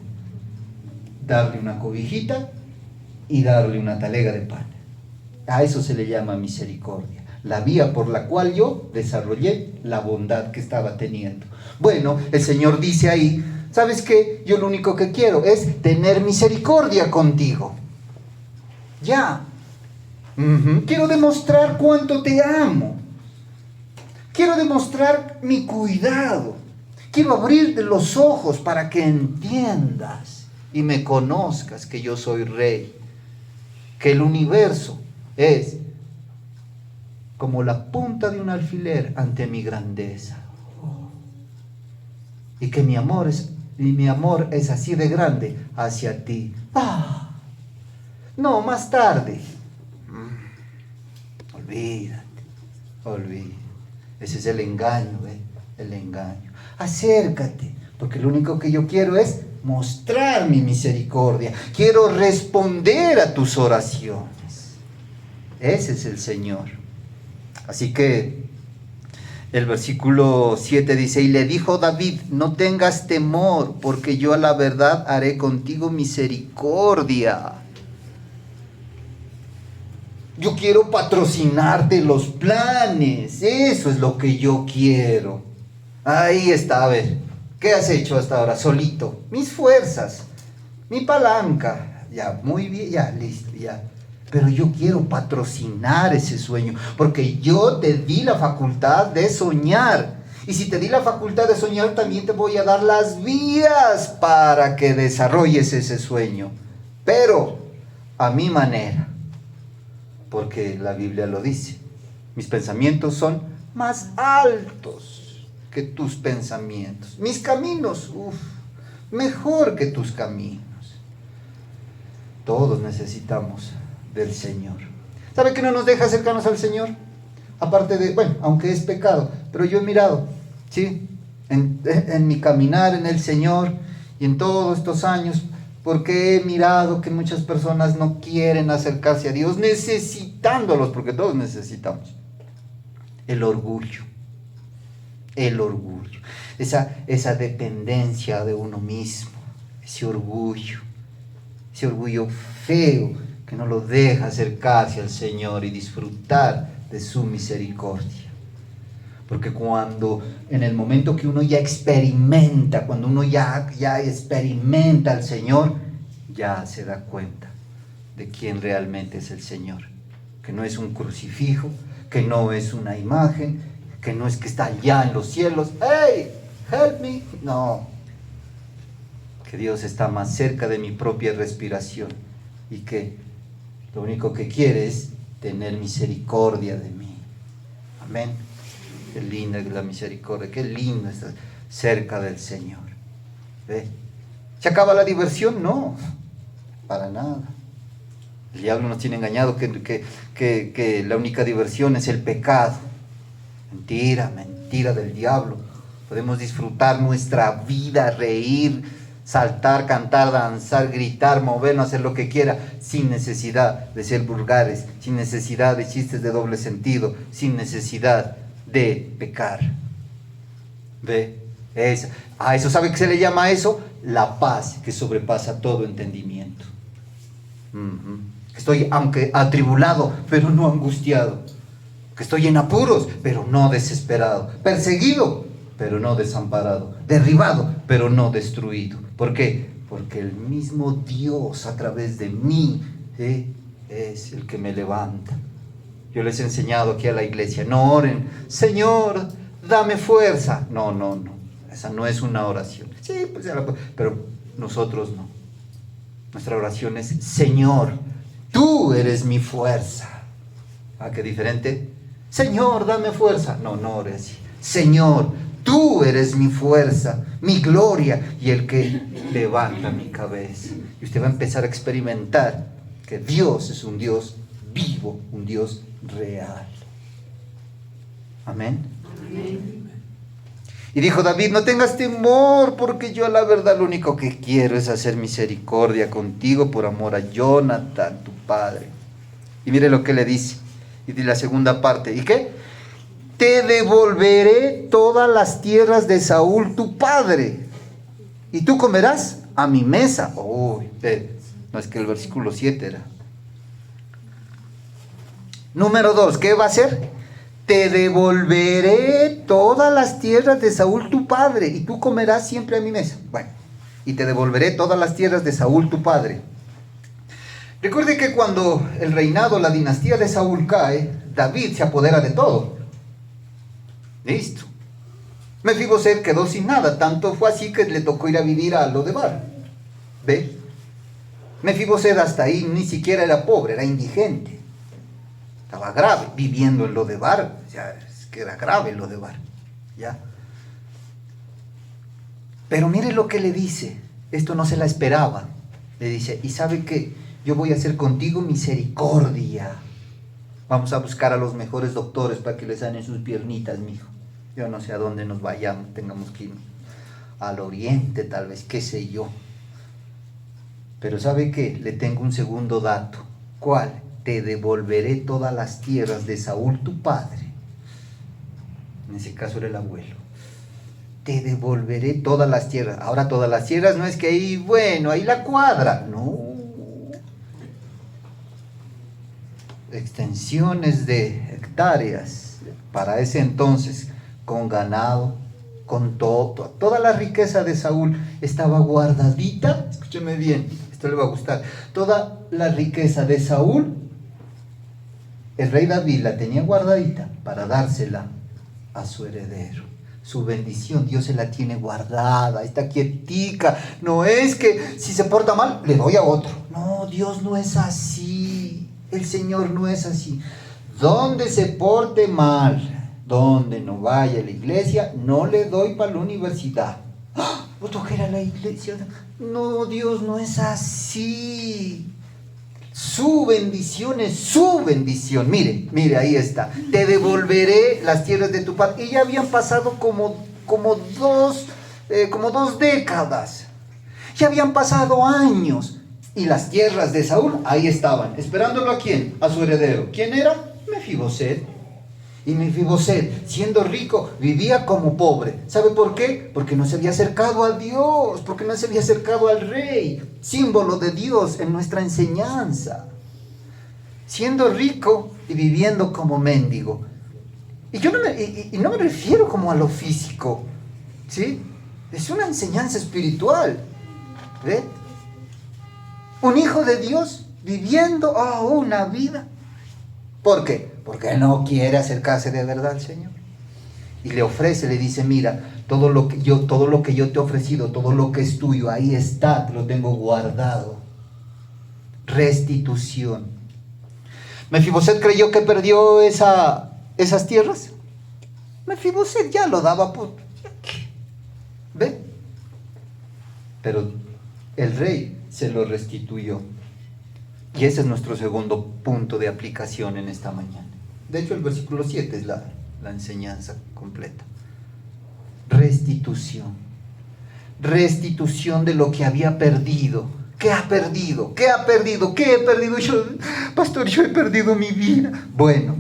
Darle una cobijita y darle una talega de pan. A eso se le llama misericordia. La vía por la cual yo desarrollé la bondad que estaba teniendo. Bueno, el Señor dice ahí, ¿sabes qué? Yo lo único que quiero es tener misericordia contigo. Ya. Quiero demostrar cuánto te amo. Quiero demostrar mi cuidado. Quiero abrirte los ojos para que entiendas y me conozcas que yo soy rey. Que el universo es como la punta de un alfiler ante mi grandeza. Y que mi amor es así de grande hacia ti. No, más tarde. Olvídate. Ese es el engaño, ¿eh? El engaño. Acércate, porque lo único que yo quiero es mostrar mi misericordia. Quiero responder a tus oraciones. Ese es el Señor. Así que el versículo 7 dice, y le dijo David, no tengas temor, porque yo a la verdad haré contigo misericordia. Yo quiero patrocinarte los planes. Eso es lo que yo quiero. Ahí está, a ver. ¿Qué has hecho hasta ahora? Solito. Mis fuerzas. Mi palanca. Ya, muy bien, ya, listo, ya. Pero yo quiero patrocinar ese sueño. Porque yo te di la facultad de soñar. Y si te di la facultad de soñar, también te voy a dar las vías para que desarrolles ese sueño. Pero a mi manera, porque la Biblia lo dice. Mis pensamientos son más altos que tus pensamientos. Mis caminos, mejor que tus caminos. Todos necesitamos del Señor. ¿Sabe qué no nos deja acercarnos al Señor? Aparte de, bueno, aunque es pecado, pero yo he mirado, ¿sí? En mi caminar en el Señor y en todos estos años, porque he mirado que muchas personas no quieren acercarse a Dios, necesitándolos, porque todos necesitamos. El orgullo, esa dependencia de uno mismo, ese orgullo feo que no lo deja acercarse al Señor y disfrutar de su misericordia. Porque cuando, en el momento que uno ya experimenta, cuando uno ya experimenta al Señor, ya se da cuenta de quién realmente es el Señor. Que no es un crucifijo, que no es una imagen, que no es que está allá en los cielos. ¡Hey! ¡Help me! No. Que Dios está más cerca de mi propia respiración y que lo único que quiere es tener misericordia de mí. Amén. Qué linda es la misericordia, qué lindo estar cerca del Señor. ¿Ve? ¿Se acaba la diversión? No, para nada. El diablo nos tiene engañado que la única diversión es el pecado. Mentira del diablo. Podemos disfrutar nuestra vida, reír, saltar, cantar, danzar, gritar, movernos, hacer lo que quiera, sin necesidad de ser vulgares, sin necesidad de chistes de doble sentido, sin necesidad de pecar. ¿Ve? A eso, ¿sabe qué se le llama a eso? La paz que sobrepasa todo entendimiento. Estoy, aunque atribulado, pero no angustiado. Que estoy en apuros, pero no desesperado. Perseguido, pero no desamparado. Derribado, pero no destruido. ¿Por qué? Porque el mismo Dios a través de mí es el que me levanta. Yo les he enseñado aquí a la iglesia, no oren, Señor, dame fuerza. No, esa no es una oración. Sí, pues, pero nosotros no. Nuestra oración es, Señor, tú eres mi fuerza. ¿Ah, qué diferente? Señor, dame fuerza. No ore así. Señor, tú eres mi fuerza, mi gloria y el que levanta mi cabeza. Y usted va a empezar a experimentar que Dios es un Dios vivo, un Dios real. Amén. Amén. Y dijo David, no tengas temor, porque yo la verdad lo único que quiero es hacer misericordia contigo por amor a Jonathan, tu padre. Y mire lo que le dice. Y de la segunda parte, ¿y qué? Te devolveré todas las tierras de Saúl, tu padre, y tú comerás a mi mesa. No, es que el versículo 7 era. Número 2, ¿qué va a hacer? Te devolveré todas las tierras de Saúl tu padre, y tú comerás siempre a mi mesa. Bueno, y te devolveré todas las tierras de Saúl tu padre. Recuerde que cuando el reinado, la dinastía de Saúl cae, David se apodera de todo. Listo. Mefiboset quedó sin nada, tanto fue así que le tocó ir a vivir a Lodebar. ¿Ve? Mefiboset hasta ahí ni siquiera era pobre, era indigente. Estaba grave, viviendo en Lodebar. Ya, es que era grave Lodebar. ¿Ya? Pero mire lo que le dice. Esto no se la esperaba. Le dice, ¿y sabe qué? Yo voy a hacer contigo misericordia. Vamos a buscar a los mejores doctores para que les sanen sus piernitas, mijo. Yo no sé a dónde nos vayamos, tengamos que ir al oriente, tal vez, qué sé yo. Pero ¿sabe qué? Le tengo un segundo dato. ¿Cuál? Te devolveré todas las tierras de Saúl, tu padre. En ese caso era el abuelo. Te devolveré todas las tierras. Ahora todas las tierras no es que ahí, bueno, ahí la cuadra. No. Extensiones de hectáreas. Para ese entonces, con ganado, con todo, toda la riqueza de Saúl estaba guardadita. Escúcheme bien, esto le va a gustar. Toda la riqueza de Saúl, el rey David la tenía guardadita para dársela a su heredero. su bendición, Dios se la tiene guardada, está quietica. No es que si se porta mal, le doy a otro. No, Dios no es así. El Señor no es así. Donde se porte mal, donde no vaya a la iglesia, no le doy para la universidad. ¡Ah! ¿Vos tocar a la iglesia? No, Dios no es así. Su bendición es su bendición. Mire, ahí está. Te devolveré las tierras de tu padre. Y ya habían pasado como dos décadas. Ya habían pasado años. Y las tierras de Saúl ahí estaban. ¿Esperándolo a quién? A su heredero. ¿Quién era? Mefiboset. Y Mefiboset, siendo rico, vivía como pobre. ¿Sabe por qué? Porque no se había acercado a Dios, porque no se había acercado al rey, símbolo de Dios en nuestra enseñanza. Siendo rico y viviendo como mendigo. Y yo no me refiero como a lo físico, ¿sí? Es una enseñanza espiritual. ¿Ve? Un hijo de Dios viviendo una vida. ¿Por qué? Porque no quiere acercarse de verdad al Señor. Y le ofrece, le dice, mira, todo lo que yo te he ofrecido, todo lo que es tuyo, ahí está, te lo tengo guardado. Restitución. ¿Mefiboset creyó que perdió esas tierras? Mefiboset ya lo daba por... ¿Ve? Pero el rey se lo restituyó. Y ese es nuestro segundo punto de aplicación en esta mañana. De hecho, el versículo 7 es la enseñanza completa. Restitución. Restitución de lo que había perdido. ¿Qué ha perdido? ¿Qué ha perdido? ¿Qué he perdido? Pastor, yo he perdido mi vida. Bueno,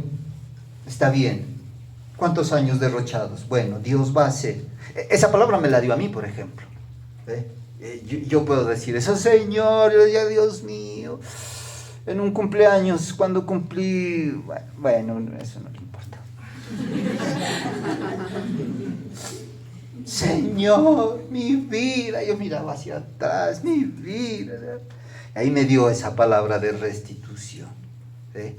está bien. ¿Cuántos años derrochados? Bueno, Dios va a hacer. Esa palabra me la dio a mí, por ejemplo. Yo puedo decir eso, Señor, ya Dios mío. En un cumpleaños, cuando cumplí... Bueno, eso no le importa. Señor, mi vida. Yo miraba hacia atrás, mi vida. Ahí me dio esa palabra de restitución. ¿Sí?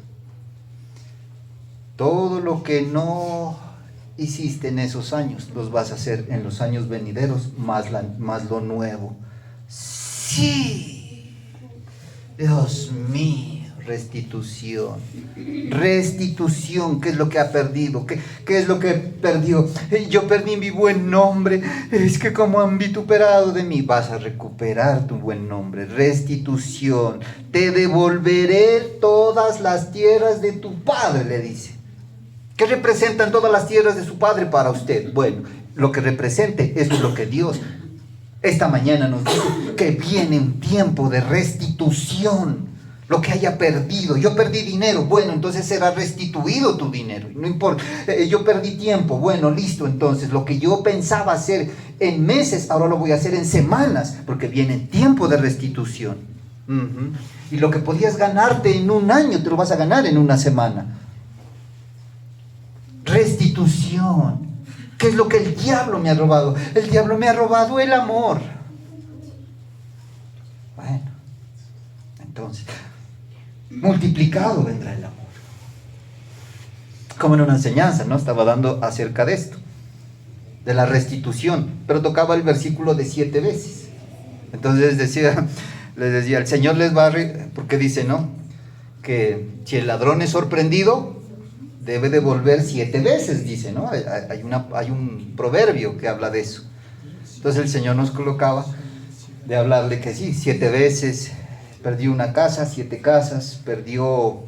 Todo lo que no hiciste en esos años, los vas a hacer en los años venideros, más lo nuevo. Sí. Dios mío, restitución. Restitución, ¿qué es lo que ha perdido? ¿Qué es lo que perdió? Yo perdí mi buen nombre, es que como han vituperado de mí, vas a recuperar tu buen nombre. Restitución, te devolveré todas las tierras de tu padre, le dice. ¿Qué representan todas las tierras de su padre para usted? Bueno, lo que represente, eso es lo que Dios esta mañana nos dice, que viene un tiempo de restitución. Lo que haya perdido, yo perdí dinero, bueno, entonces será restituido tu dinero, no importa. Yo perdí tiempo, bueno, listo, entonces lo que yo pensaba hacer en meses, ahora lo voy a hacer en semanas, porque viene tiempo de restitución. Y lo que podías ganarte en un año, te lo vas a ganar en una semana. Restitución. ¿Qué es lo que el diablo me ha robado? El diablo me ha robado el amor. Bueno, entonces, multiplicado vendrá el amor. Como en una enseñanza, ¿no? Estaba dando acerca de esto, de la restitución, pero tocaba el versículo de 7 veces. Entonces les decía, el Señor les va a... Porque dice, ¿no? Que si el ladrón es sorprendido, debe devolver 7 veces, dice, ¿no? Hay un proverbio que habla de eso. Entonces el Señor nos colocaba de hablarle que sí, 7 veces, perdió una casa, 7 casas, perdió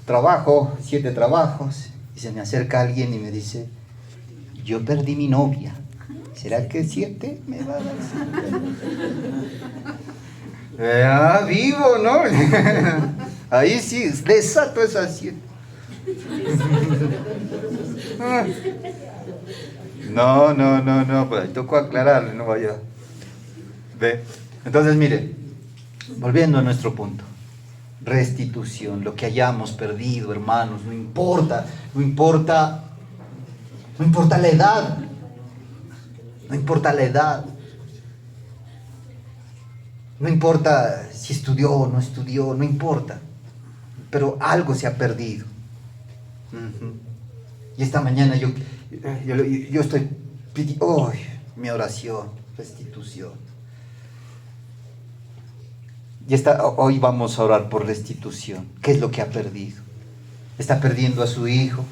trabajo, 7 trabajos, y se me acerca alguien y me dice, yo perdí mi novia, ¿será que 7 me va a dar? Vivo, ¿no? Ahí sí, desato esas 7. No, pues tocó aclararle, no vaya. Ve. Entonces, mire, volviendo a nuestro punto. Restitución, lo que hayamos perdido, hermanos, no importa la edad. No importa la edad. No importa si estudió o no estudió, no importa. Pero algo se ha perdido. Y esta mañana yo Yo estoy pidiendo, mi oración, restitución. Hoy vamos a orar por restitución. ¿Qué es lo que ha perdido? Está perdiendo a su hijo.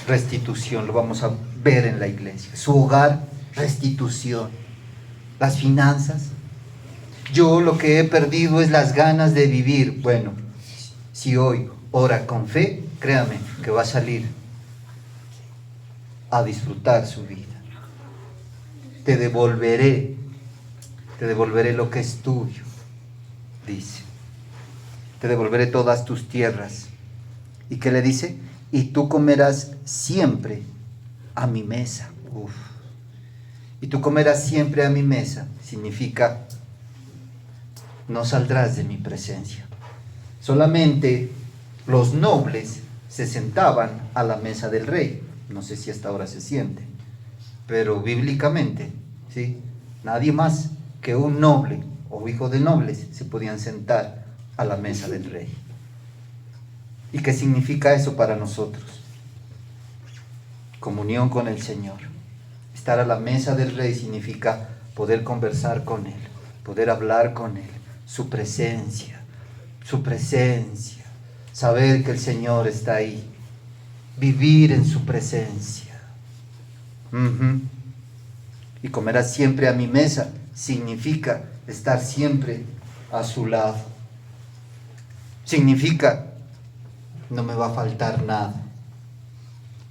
Restitución, lo vamos a ver en la iglesia. Su hogar, restitución. Las finanzas. Yo lo que he perdido es las ganas de vivir. Bueno, si hoy ora con fe, créame que va a salir a disfrutar su vida. Te devolveré lo que es tuyo, dice. Te devolveré todas tus tierras. ¿Y qué le dice? Y tú comerás siempre a mi mesa. Uf. Y tú comerás siempre a mi mesa. Significa, no saldrás de mi presencia. Solamente los nobles se sentaban a la mesa del rey. No sé si hasta ahora se siente, pero bíblicamente, ¿sí? Nadie más que un noble o hijo de nobles se podían sentar a la mesa del rey. ¿Y qué significa eso para nosotros? Comunión con el Señor. Estar a la mesa del rey significa poder conversar con Él, poder hablar con Él, su presencia, saber que el Señor está ahí, vivir en su presencia. Y comerás siempre a mi mesa significa estar siempre a su lado. Significa no me va a faltar nada.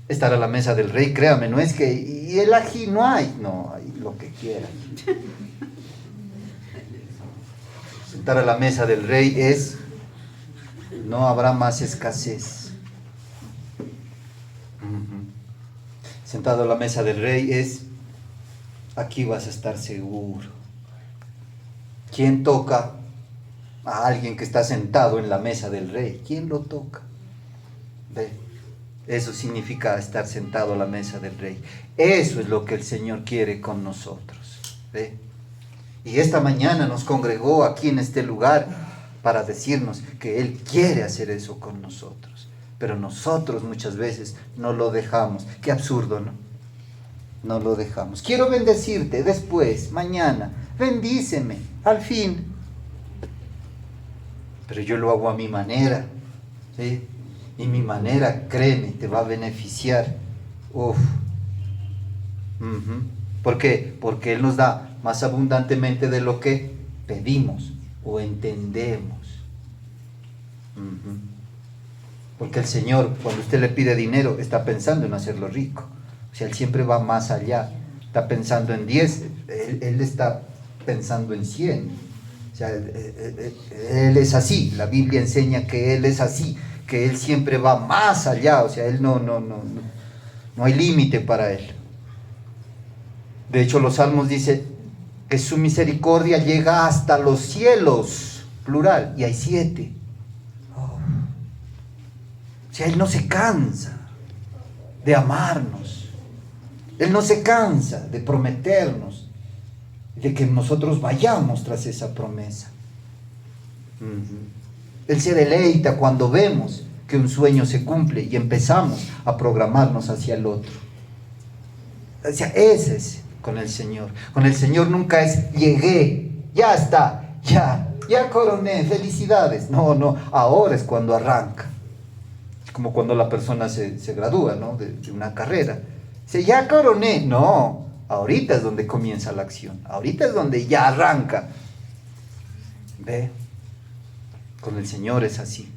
Estar a la mesa del rey, créame, no es que y el ají no hay, no, hay lo que quieran. Sentar a la mesa del rey es no habrá más escasez. Sentado a la mesa del rey es aquí vas a estar seguro. ¿Quién toca a alguien que está sentado en la mesa del rey? ¿Quién lo toca? ¿Ve? Eso significa estar sentado a la mesa del rey. Eso es lo que el Señor quiere con nosotros. ¿Ve? Y esta mañana nos congregó aquí en este lugar para decirnos que Él quiere hacer eso con nosotros. Pero nosotros muchas veces no lo dejamos. Qué absurdo, ¿no? No lo dejamos. Quiero bendecirte después, mañana. Bendíceme, al fin. Pero yo lo hago a mi manera, ¿sí? Y mi manera, créeme, te va a beneficiar. Uf. ¿Por qué? Porque Él nos da más abundantemente de lo que pedimos o entendemos. Porque el Señor, cuando usted le pide dinero, está pensando en hacerlo rico. O sea, Él siempre va más allá. Está pensando en 10, Él está pensando en 100. O sea, Él es así. La Biblia enseña que Él es así, que Él siempre va más allá. O sea, Él no hay límite para Él. De hecho, los Salmos dicen que su misericordia llega hasta los cielos, plural, y hay 7. O sea, Él no se cansa de amarnos. Él no se cansa de prometernos, de que nosotros vayamos tras esa promesa. Él se deleita cuando vemos que un sueño se cumple y empezamos a programarnos hacia el otro. O sea, ese es con el Señor. Con el Señor nunca es llegué, ya está, ya coroné, felicidades. No, ahora es cuando arranca. Es como cuando la persona se gradúa, ¿no? de una carrera. Dice, ya coroné. No, ahorita es donde comienza la acción. Ahorita es donde ya arranca. ¿Ve? Con el Señor es así.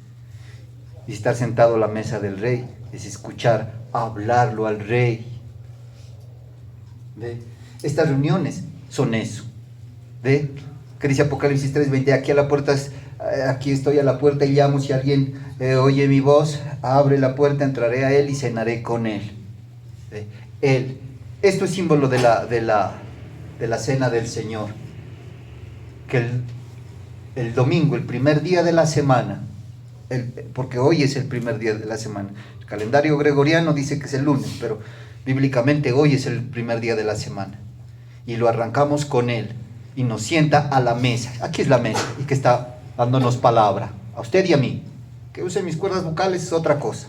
Y estar sentado a la mesa del rey es escuchar hablarlo al rey. ¿Ve? Estas reuniones son eso. ¿Ve? Que dice Apocalipsis 3:20, aquí estoy a la puerta y llamo, si alguien oye mi voz, abre la puerta, entraré a él y cenaré con él. ¿Ve? Él. Esto es símbolo de la cena del Señor. Que el domingo, el primer día de la semana, porque hoy es el primer día de la semana. El calendario gregoriano dice que es el lunes, pero bíblicamente hoy es el primer día de la semana. Y lo arrancamos con Él. Y nos sienta a la mesa. Aquí es la mesa. Y que está dándonos palabra. A usted y a mí. Que use mis cuerdas vocales es otra cosa.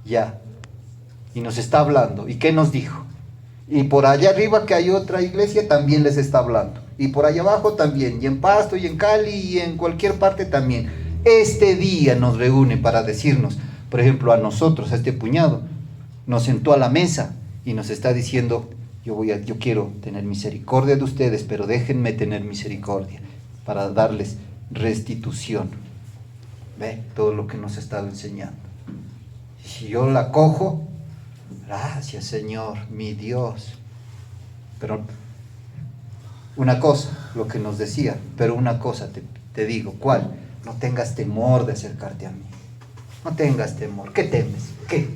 Ya. y nos está hablando. ¿Y qué nos dijo? Y por allá arriba que hay otra iglesia también les está hablando. Y por allá abajo también. Y en Pasto y en Cali y en cualquier parte también. Este día nos reúne para decirnos, por ejemplo, a nosotros, a este puñado, nos sentó a la mesa y nos está diciendo, yo quiero tener misericordia de ustedes, pero déjenme tener misericordia para darles restitución. ¿Ve? Todo lo que nos ha estado enseñando. Si yo la cojo, gracias Señor, mi Dios. Pero una cosa, lo que nos decía, pero una cosa te digo, ¿cuál? No tengas temor de acercarte a mí. No tengas temor. ¿Qué temes? ¿Qué?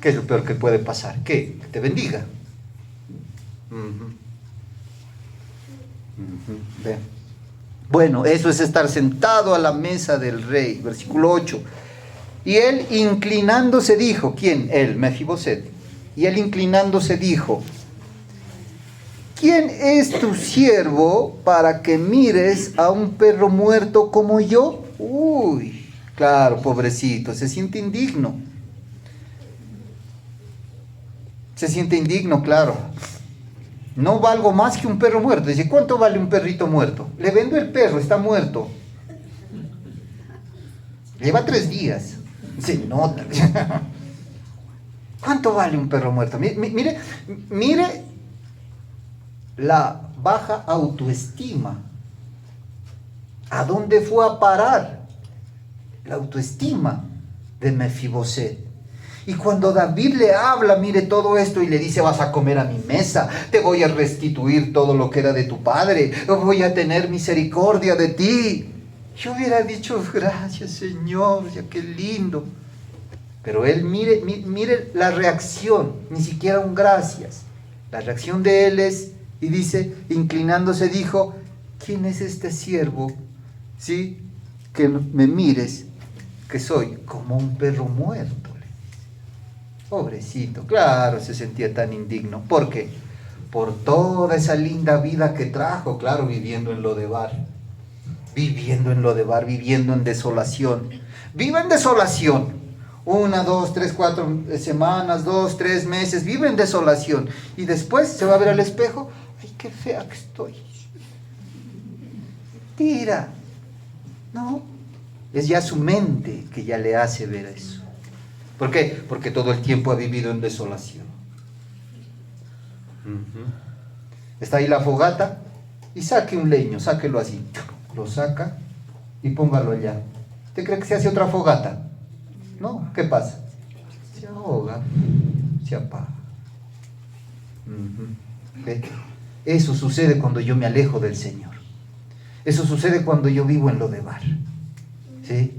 ¿Qué es lo peor que puede pasar? ¿Qué? Que te bendiga. Ve. Bueno, eso es estar sentado a la mesa del rey. Versículo 8. Y él inclinándose dijo, ¿quién? Él, Mefiboset. Y él inclinándose dijo, ¿quién es tu siervo para que mires a un perro muerto como yo? Uy, claro, pobrecito, se siente indigno. Se siente indigno, claro. No valgo más que un perro muerto. Dice, ¿cuánto vale un perrito muerto? Le vendo el perro, está muerto. Lleva 3 días. Se nota. ¿Cuánto vale un perro muerto? Mire la baja autoestima. ¿A dónde fue a parar la autoestima de Mefiboset? Y cuando David le habla, mire todo esto y le dice, vas a comer a mi mesa, te voy a restituir todo lo que era de tu padre, voy a tener misericordia de ti. Yo hubiera dicho, gracias Señor, ya qué lindo. Pero él mire la reacción, ni siquiera un gracias. La reacción de él es, y dice, inclinándose dijo, ¿quién es este siervo? ¿Sí? Que me mires, que soy como un perro muerto. Pobrecito, claro, se sentía tan indigno. ¿Por qué? Por toda esa linda vida que trajo, claro, viviendo en Lodebar. Viviendo en Lodebar, viviendo en desolación. Viva en desolación. 1, 2, 3, 4 semanas, 2, 3 meses, vive en desolación. Y después se va a ver al espejo, ¡ay, qué fea que estoy! Tira. No, es ya su mente que ya le hace ver eso. ¿Por qué? Porque todo el tiempo ha vivido en desolación. Está ahí la fogata y saque un leño, sáquelo así. Lo saca y póngalo allá. ¿Usted cree que se hace otra fogata? No, ¿qué pasa? Se ahoga, se apaga. ¿Ve? Eso sucede cuando yo me alejo del Señor. Eso sucede cuando yo vivo en Lodebar. ¿Sí?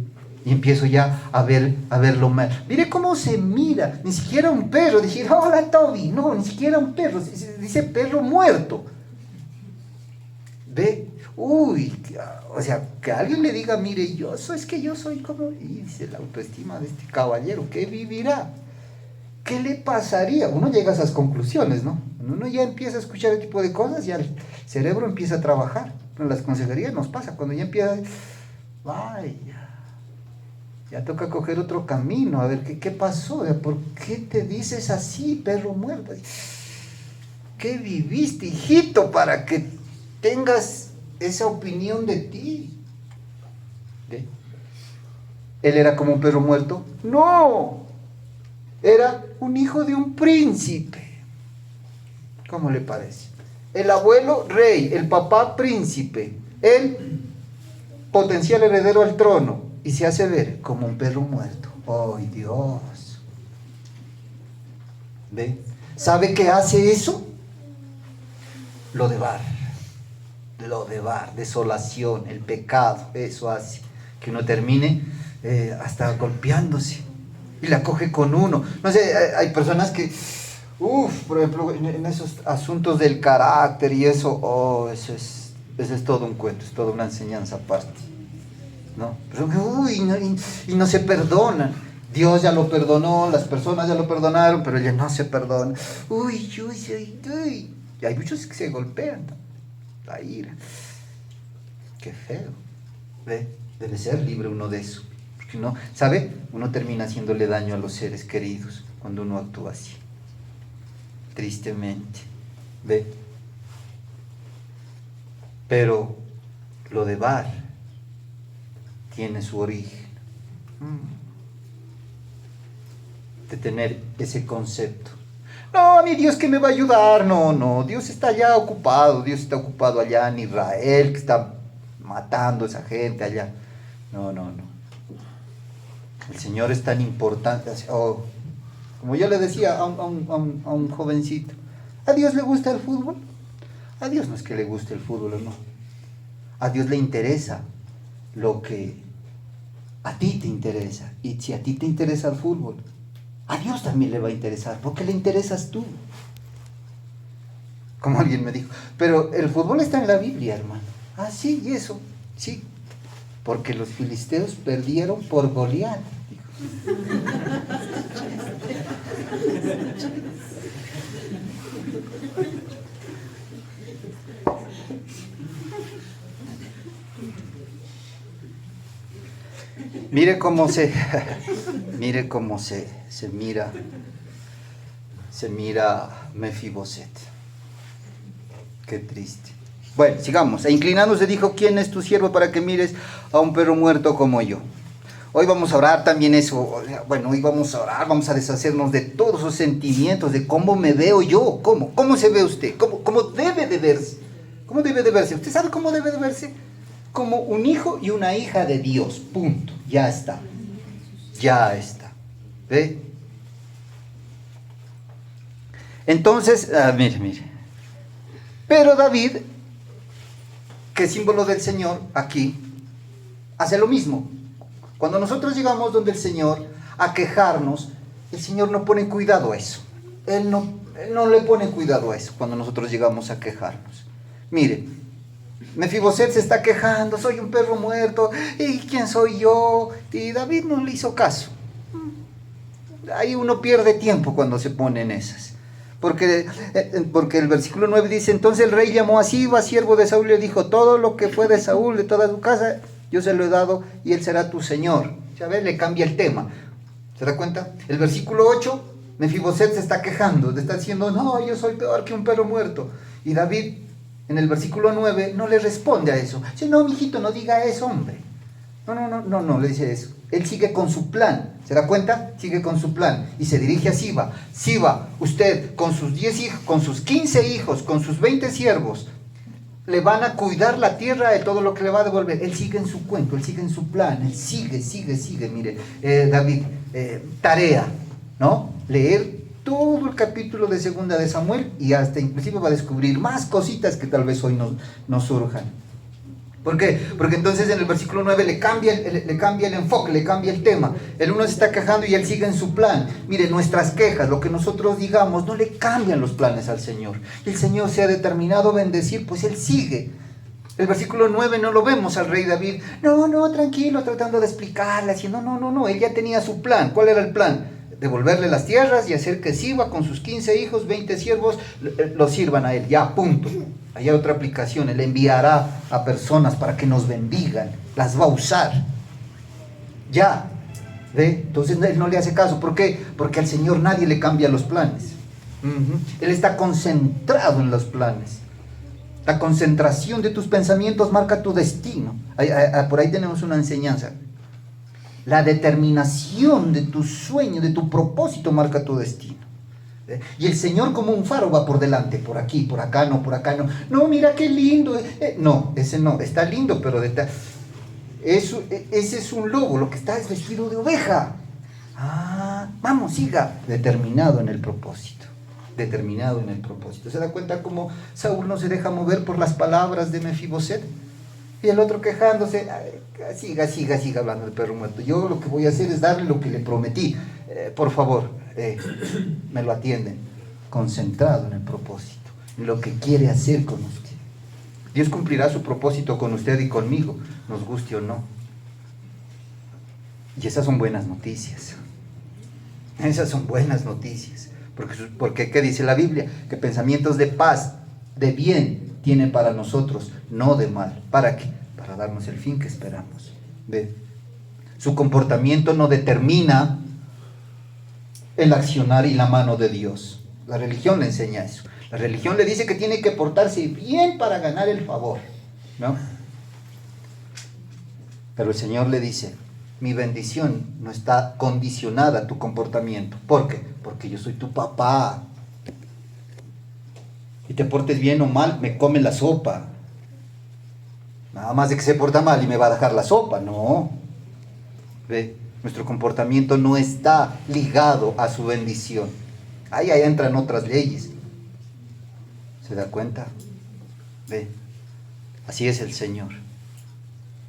Y empiezo ya a verlo mal. Mire cómo se mira. Ni siquiera un perro. Dije, hola Toby. No, ni siquiera un perro. Dice perro muerto. ¿Ve? Uy, o sea, que alguien le diga, mire, es que yo soy como... Y dice la autoestima de este caballero. ¿Qué vivirá? ¿Qué le pasaría? Uno llega a esas conclusiones, ¿no? Uno ya empieza a escuchar ese tipo de cosas y el cerebro empieza a trabajar. En las consejerías nos pasa. Cuando ya empieza... Vaya... Ya toca coger otro camino, a ver qué pasó, ¿por qué te dices así, perro muerto? ¿Qué viviste, hijito, para que tengas esa opinión de ti? ¿Ve? ¿Él era como un perro muerto? No, era un hijo de un príncipe. ¿Cómo le parece? El abuelo rey, el papá príncipe, el potencial heredero al trono. Y se hace ver como un perro muerto. ¡Ay, Dios! ¿Ve? ¿Sabe qué hace eso? Lodebar, desolación, el pecado. Eso hace que uno termine hasta golpeándose. Y la coge con uno. No sé, hay personas que... por ejemplo, en esos asuntos del carácter y eso, eso es todo un cuento, es toda una enseñanza aparte. ¿No? Pero, y no se perdonan. Dios ya lo perdonó, las personas ya lo perdonaron, pero ella no se perdona. Y hay muchos que se golpean, ¿no? La ira. Qué feo. ¿Ve? Debe ser libre uno de eso. Porque uno, ¿sabe? Uno termina haciéndole daño a los seres queridos. cuando uno actúa así. Tristemente. ¿Ve? Pero lo de Bar tiene su origen. De tener ese concepto. No, mi Dios que me va a ayudar. No, no, Dios está allá ocupado. Dios está ocupado allá en Israel, que está matando a esa gente allá. No, no, no. El Señor es tan importante. Oh, como yo le decía a un jovencito, ¿a Dios le gusta el fútbol? A Dios no es que le guste el fútbol o no. A Dios le interesa lo que a ti te interesa. Y si a ti te interesa el fútbol, a Dios también le va a interesar, porque le interesas tú. Como alguien me dijo, pero el fútbol está en la Biblia, hermano. Ah, sí, y eso, sí. Porque los filisteos perdieron por Goliat. Mire cómo se mira Mefiboset. Qué triste. Bueno, sigamos. E inclinándose dijo, ¿quién es tu siervo para que mires a un perro muerto como yo? Hoy vamos a orar también eso. Bueno, hoy vamos a orar, vamos a deshacernos de todos esos sentimientos, de cómo me veo yo, cómo se ve usted, cómo debe de verse. ¿Cómo debe de verse? ¿Usted sabe cómo debe de verse? Como un hijo y una hija de Dios, punto. Ya está. Ya está. ¿Ve? Entonces, mire. Pero David, que es símbolo del Señor, aquí, hace lo mismo. Cuando nosotros llegamos donde el Señor a quejarnos, el Señor no pone cuidado a eso. Él no le pone cuidado a eso cuando nosotros llegamos a quejarnos. Mire, Mefiboset se está quejando, soy un perro muerto, ¿y quién soy yo? Y David no le hizo caso. Ahí uno pierde tiempo cuando se pone en esas. Porque el versículo 9 dice, entonces el rey llamó a Siba, siervo de Saúl, y le dijo, todo lo que fue de Saúl, de toda su casa, yo se lo he dado y él será tu señor. Ya ves, le cambia el tema. ¿Se da cuenta? El versículo 8, Mefiboset se está quejando, le está diciendo, no, yo soy peor que un perro muerto. Y David, en el versículo 9, no le responde a eso. Dice, no, mijito, no diga eso, hombre. No, le dice eso. Él sigue con su plan. ¿Se da cuenta? Sigue con su plan. Y se dirige a Siba. Siba, usted con sus 10 hijos, con sus 15 hijos, con sus 20 siervos, le van a cuidar la tierra de todo lo que le va a devolver. Él sigue en su cuento, él sigue en su plan. Él sigue. Mire, David, tarea, ¿no? Leer todo el capítulo de Segunda de Samuel y hasta inclusive va a descubrir más cositas que tal vez hoy nos surjan. ¿Por qué? Porque entonces en el versículo 9 le cambia el enfoque, le cambia el tema. El uno se está quejando y él sigue en su plan. Mire, nuestras quejas, lo que nosotros digamos, no le cambian los planes al Señor. Y el Señor se ha determinado a bendecir, pues él sigue. El versículo 9 no lo vemos al rey David. No, tranquilo, tratando de explicarle, haciendo, no, él ya tenía su plan. ¿Cuál era el plan? Devolverle las tierras y hacer que Siba con sus 15 hijos, 20 siervos, lo sirvan a él. Ya, punto. Hay otra aplicación, él enviará a personas para que nos bendigan, las va a usar. Ya, ¿ve? Entonces él no le hace caso. ¿Por qué? Porque al Señor nadie le cambia los planes. Él está concentrado en los planes. La concentración de tus pensamientos marca tu destino. Por ahí tenemos una enseñanza. La determinación de tu sueño, de tu propósito marca tu destino. Y el Señor como un faro va por delante, por aquí, por acá no. No, mira qué lindo. No, ese no, está lindo, pero ese es un lobo, lo que está es vestido de oveja. Vamos, siga. Determinado en el propósito. ¿Se da cuenta cómo Saúl no se deja mover por las palabras de Mefiboset? Y el otro quejándose, siga hablando del perro muerto. Yo lo que voy a hacer es darle lo que le prometí. Por favor, me lo atienden. Concentrado en el propósito, en lo que quiere hacer con usted. Dios cumplirá su propósito con usted y conmigo, nos guste o no. Y esas son buenas noticias. Porque ¿qué dice la Biblia? Que pensamientos de paz, de bien, tiene para nosotros, no de mal. ¿Para qué? Para darnos el fin que esperamos. ¿Ve? Su comportamiento no determina el accionar y la mano de Dios. La religión le enseña eso. La religión le dice que tiene que portarse bien para ganar el favor, ¿no? Pero el Señor le dice, mi bendición no está condicionada a tu comportamiento. ¿Por qué? Porque yo soy tu papá. Y te portes bien o mal, me come la sopa. Nada más de que se porta mal y me va a dejar la sopa. No. ¿Ve? Nuestro comportamiento no está ligado a su bendición. Ahí entran otras leyes. ¿Se da cuenta? ¿Ve? Así es el Señor.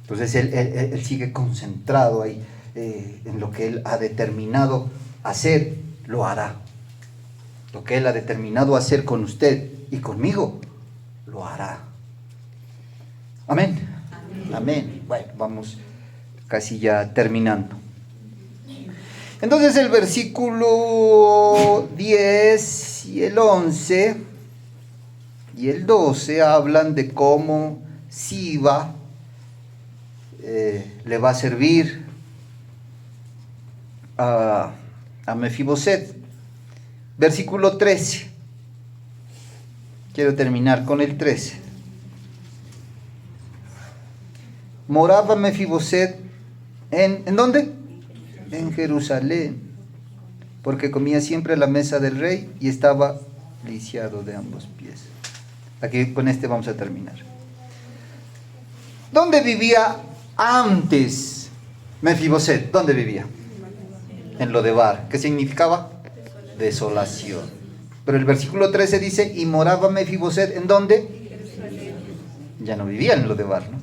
Entonces Él sigue concentrado ahí en lo que Él ha determinado hacer, lo hará. Lo que Él ha determinado hacer con usted y conmigo, lo hará. Amén. Amén. Amén. Bueno, vamos casi ya terminando. Entonces el versículo 10 y el 11 y el 12 hablan de cómo Siba le va a servir a Mefiboset. Versículo 13. Quiero terminar con el 13. Moraba Mefiboset ¿en dónde? En Jerusalén, porque comía siempre a la mesa del rey y estaba lisiado de ambos pies. Aquí con este vamos a terminar. ¿Dónde vivía antes Mefiboset? ¿Dónde vivía? En Lodebar. ¿Qué significaba? Desolación. Pero el versículo 13 dice, y moraba Mefiboset, ¿en dónde? Ya no vivía en Lodebar, ¿no?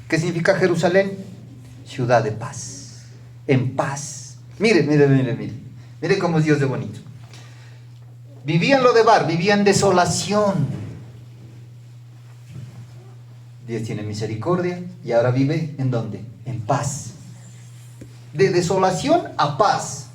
¿Qué significa Jerusalén? Ciudad de paz. En paz. Mire cómo es Dios de bonito. Vivía en Lodebar, vivía en desolación. Dios tiene misericordia y ahora vive ¿en dónde? En paz. De desolación a paz.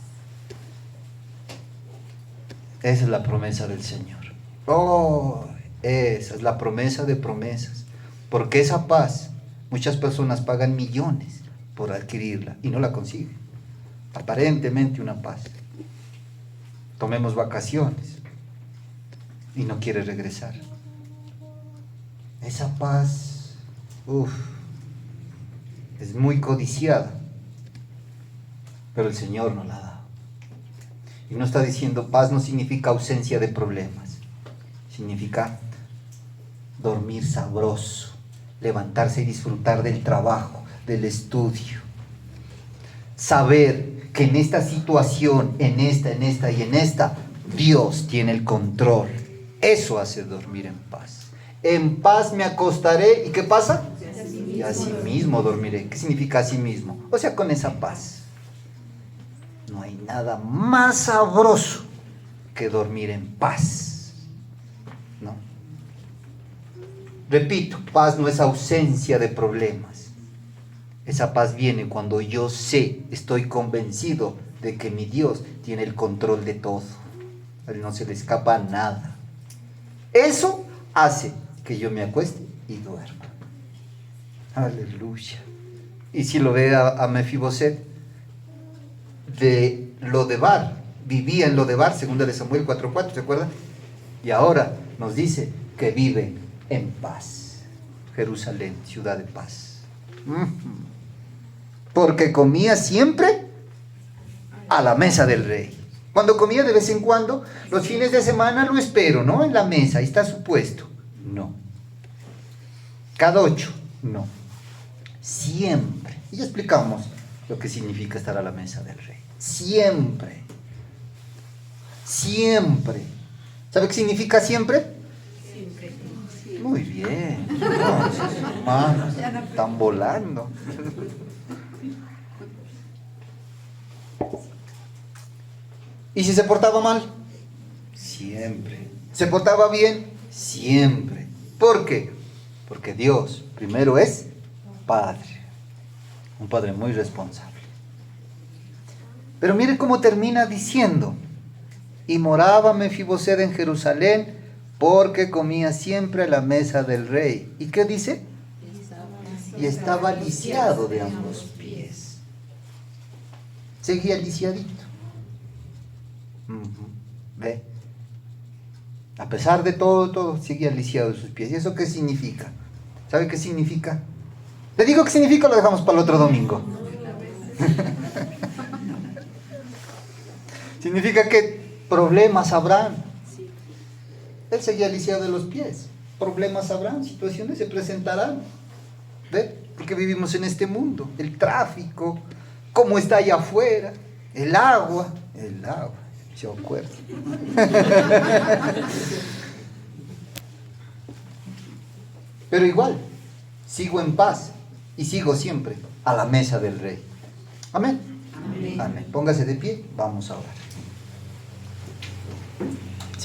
Esa es la promesa del Señor. Oh, esa es la promesa de promesas. Porque esa paz, muchas personas pagan millones por adquirirla y no la consiguen. Aparentemente una paz. Tomemos vacaciones y no quiere regresar. Esa paz, es muy codiciada, pero el Señor no la da. Y no está diciendo paz no significa ausencia de problemas, significa dormir sabroso, levantarse y disfrutar del trabajo, del estudio, saber que en esta situación, en esta y en esta, Dios tiene el control. Eso hace dormir en paz. En paz me acostaré, ¿y qué pasa? Y así mismo dormiré. ¿Qué significa así mismo? O sea, con esa paz. No hay nada más sabroso que dormir en paz, ¿no? Repito, paz no es ausencia de problemas. Esa paz viene cuando yo sé, estoy convencido de que mi Dios tiene el control de todo. A Él no se le escapa nada. Eso hace que yo me acueste y duerma. Aleluya. Y si lo ve a Mefiboset, de Lodebar, vivía en Lodebar, segunda de Samuel 4:4, ¿se acuerdan? Y ahora nos dice que vive en paz. Jerusalén, ciudad de paz. Porque comía siempre a la mesa del rey. Cuando comía de vez en cuando, los fines de semana lo espero, ¿no? En la mesa, ahí está su puesto. No. Cada 8, no. Siempre. Y ya explicamos lo que significa estar a la mesa del rey. Siempre. Siempre. ¿Sabe qué significa siempre? Siempre. Muy bien. Entonces, hermanos, están volando. ¿Y si se portaba mal? Siempre. ¿Se portaba bien? Siempre. ¿Por qué? Porque Dios primero es Padre. Un Padre muy responsable. Pero mire cómo termina diciendo: y moraba Mefiboset en Jerusalén, porque comía siempre a la mesa del rey. ¿Y qué dice? Y estaba lisiado de ambos pies. Seguía lisiadito. Ujú. ¿Ve? A pesar de todo seguía lisiado de sus pies. ¿Y eso qué significa? ¿Sabe qué significa? Le digo qué significa, lo dejamos para el otro domingo. Significa que problemas habrán. Él seguía lisiado de los pies. Problemas habrán, situaciones se presentarán. ¿Ve? Porque vivimos en este mundo. El tráfico, cómo está allá afuera, el agua, se acuerda. Pero igual, sigo en paz y sigo siempre a la mesa del Rey. Amén. Amén. Amén. Póngase de pie, vamos a orar.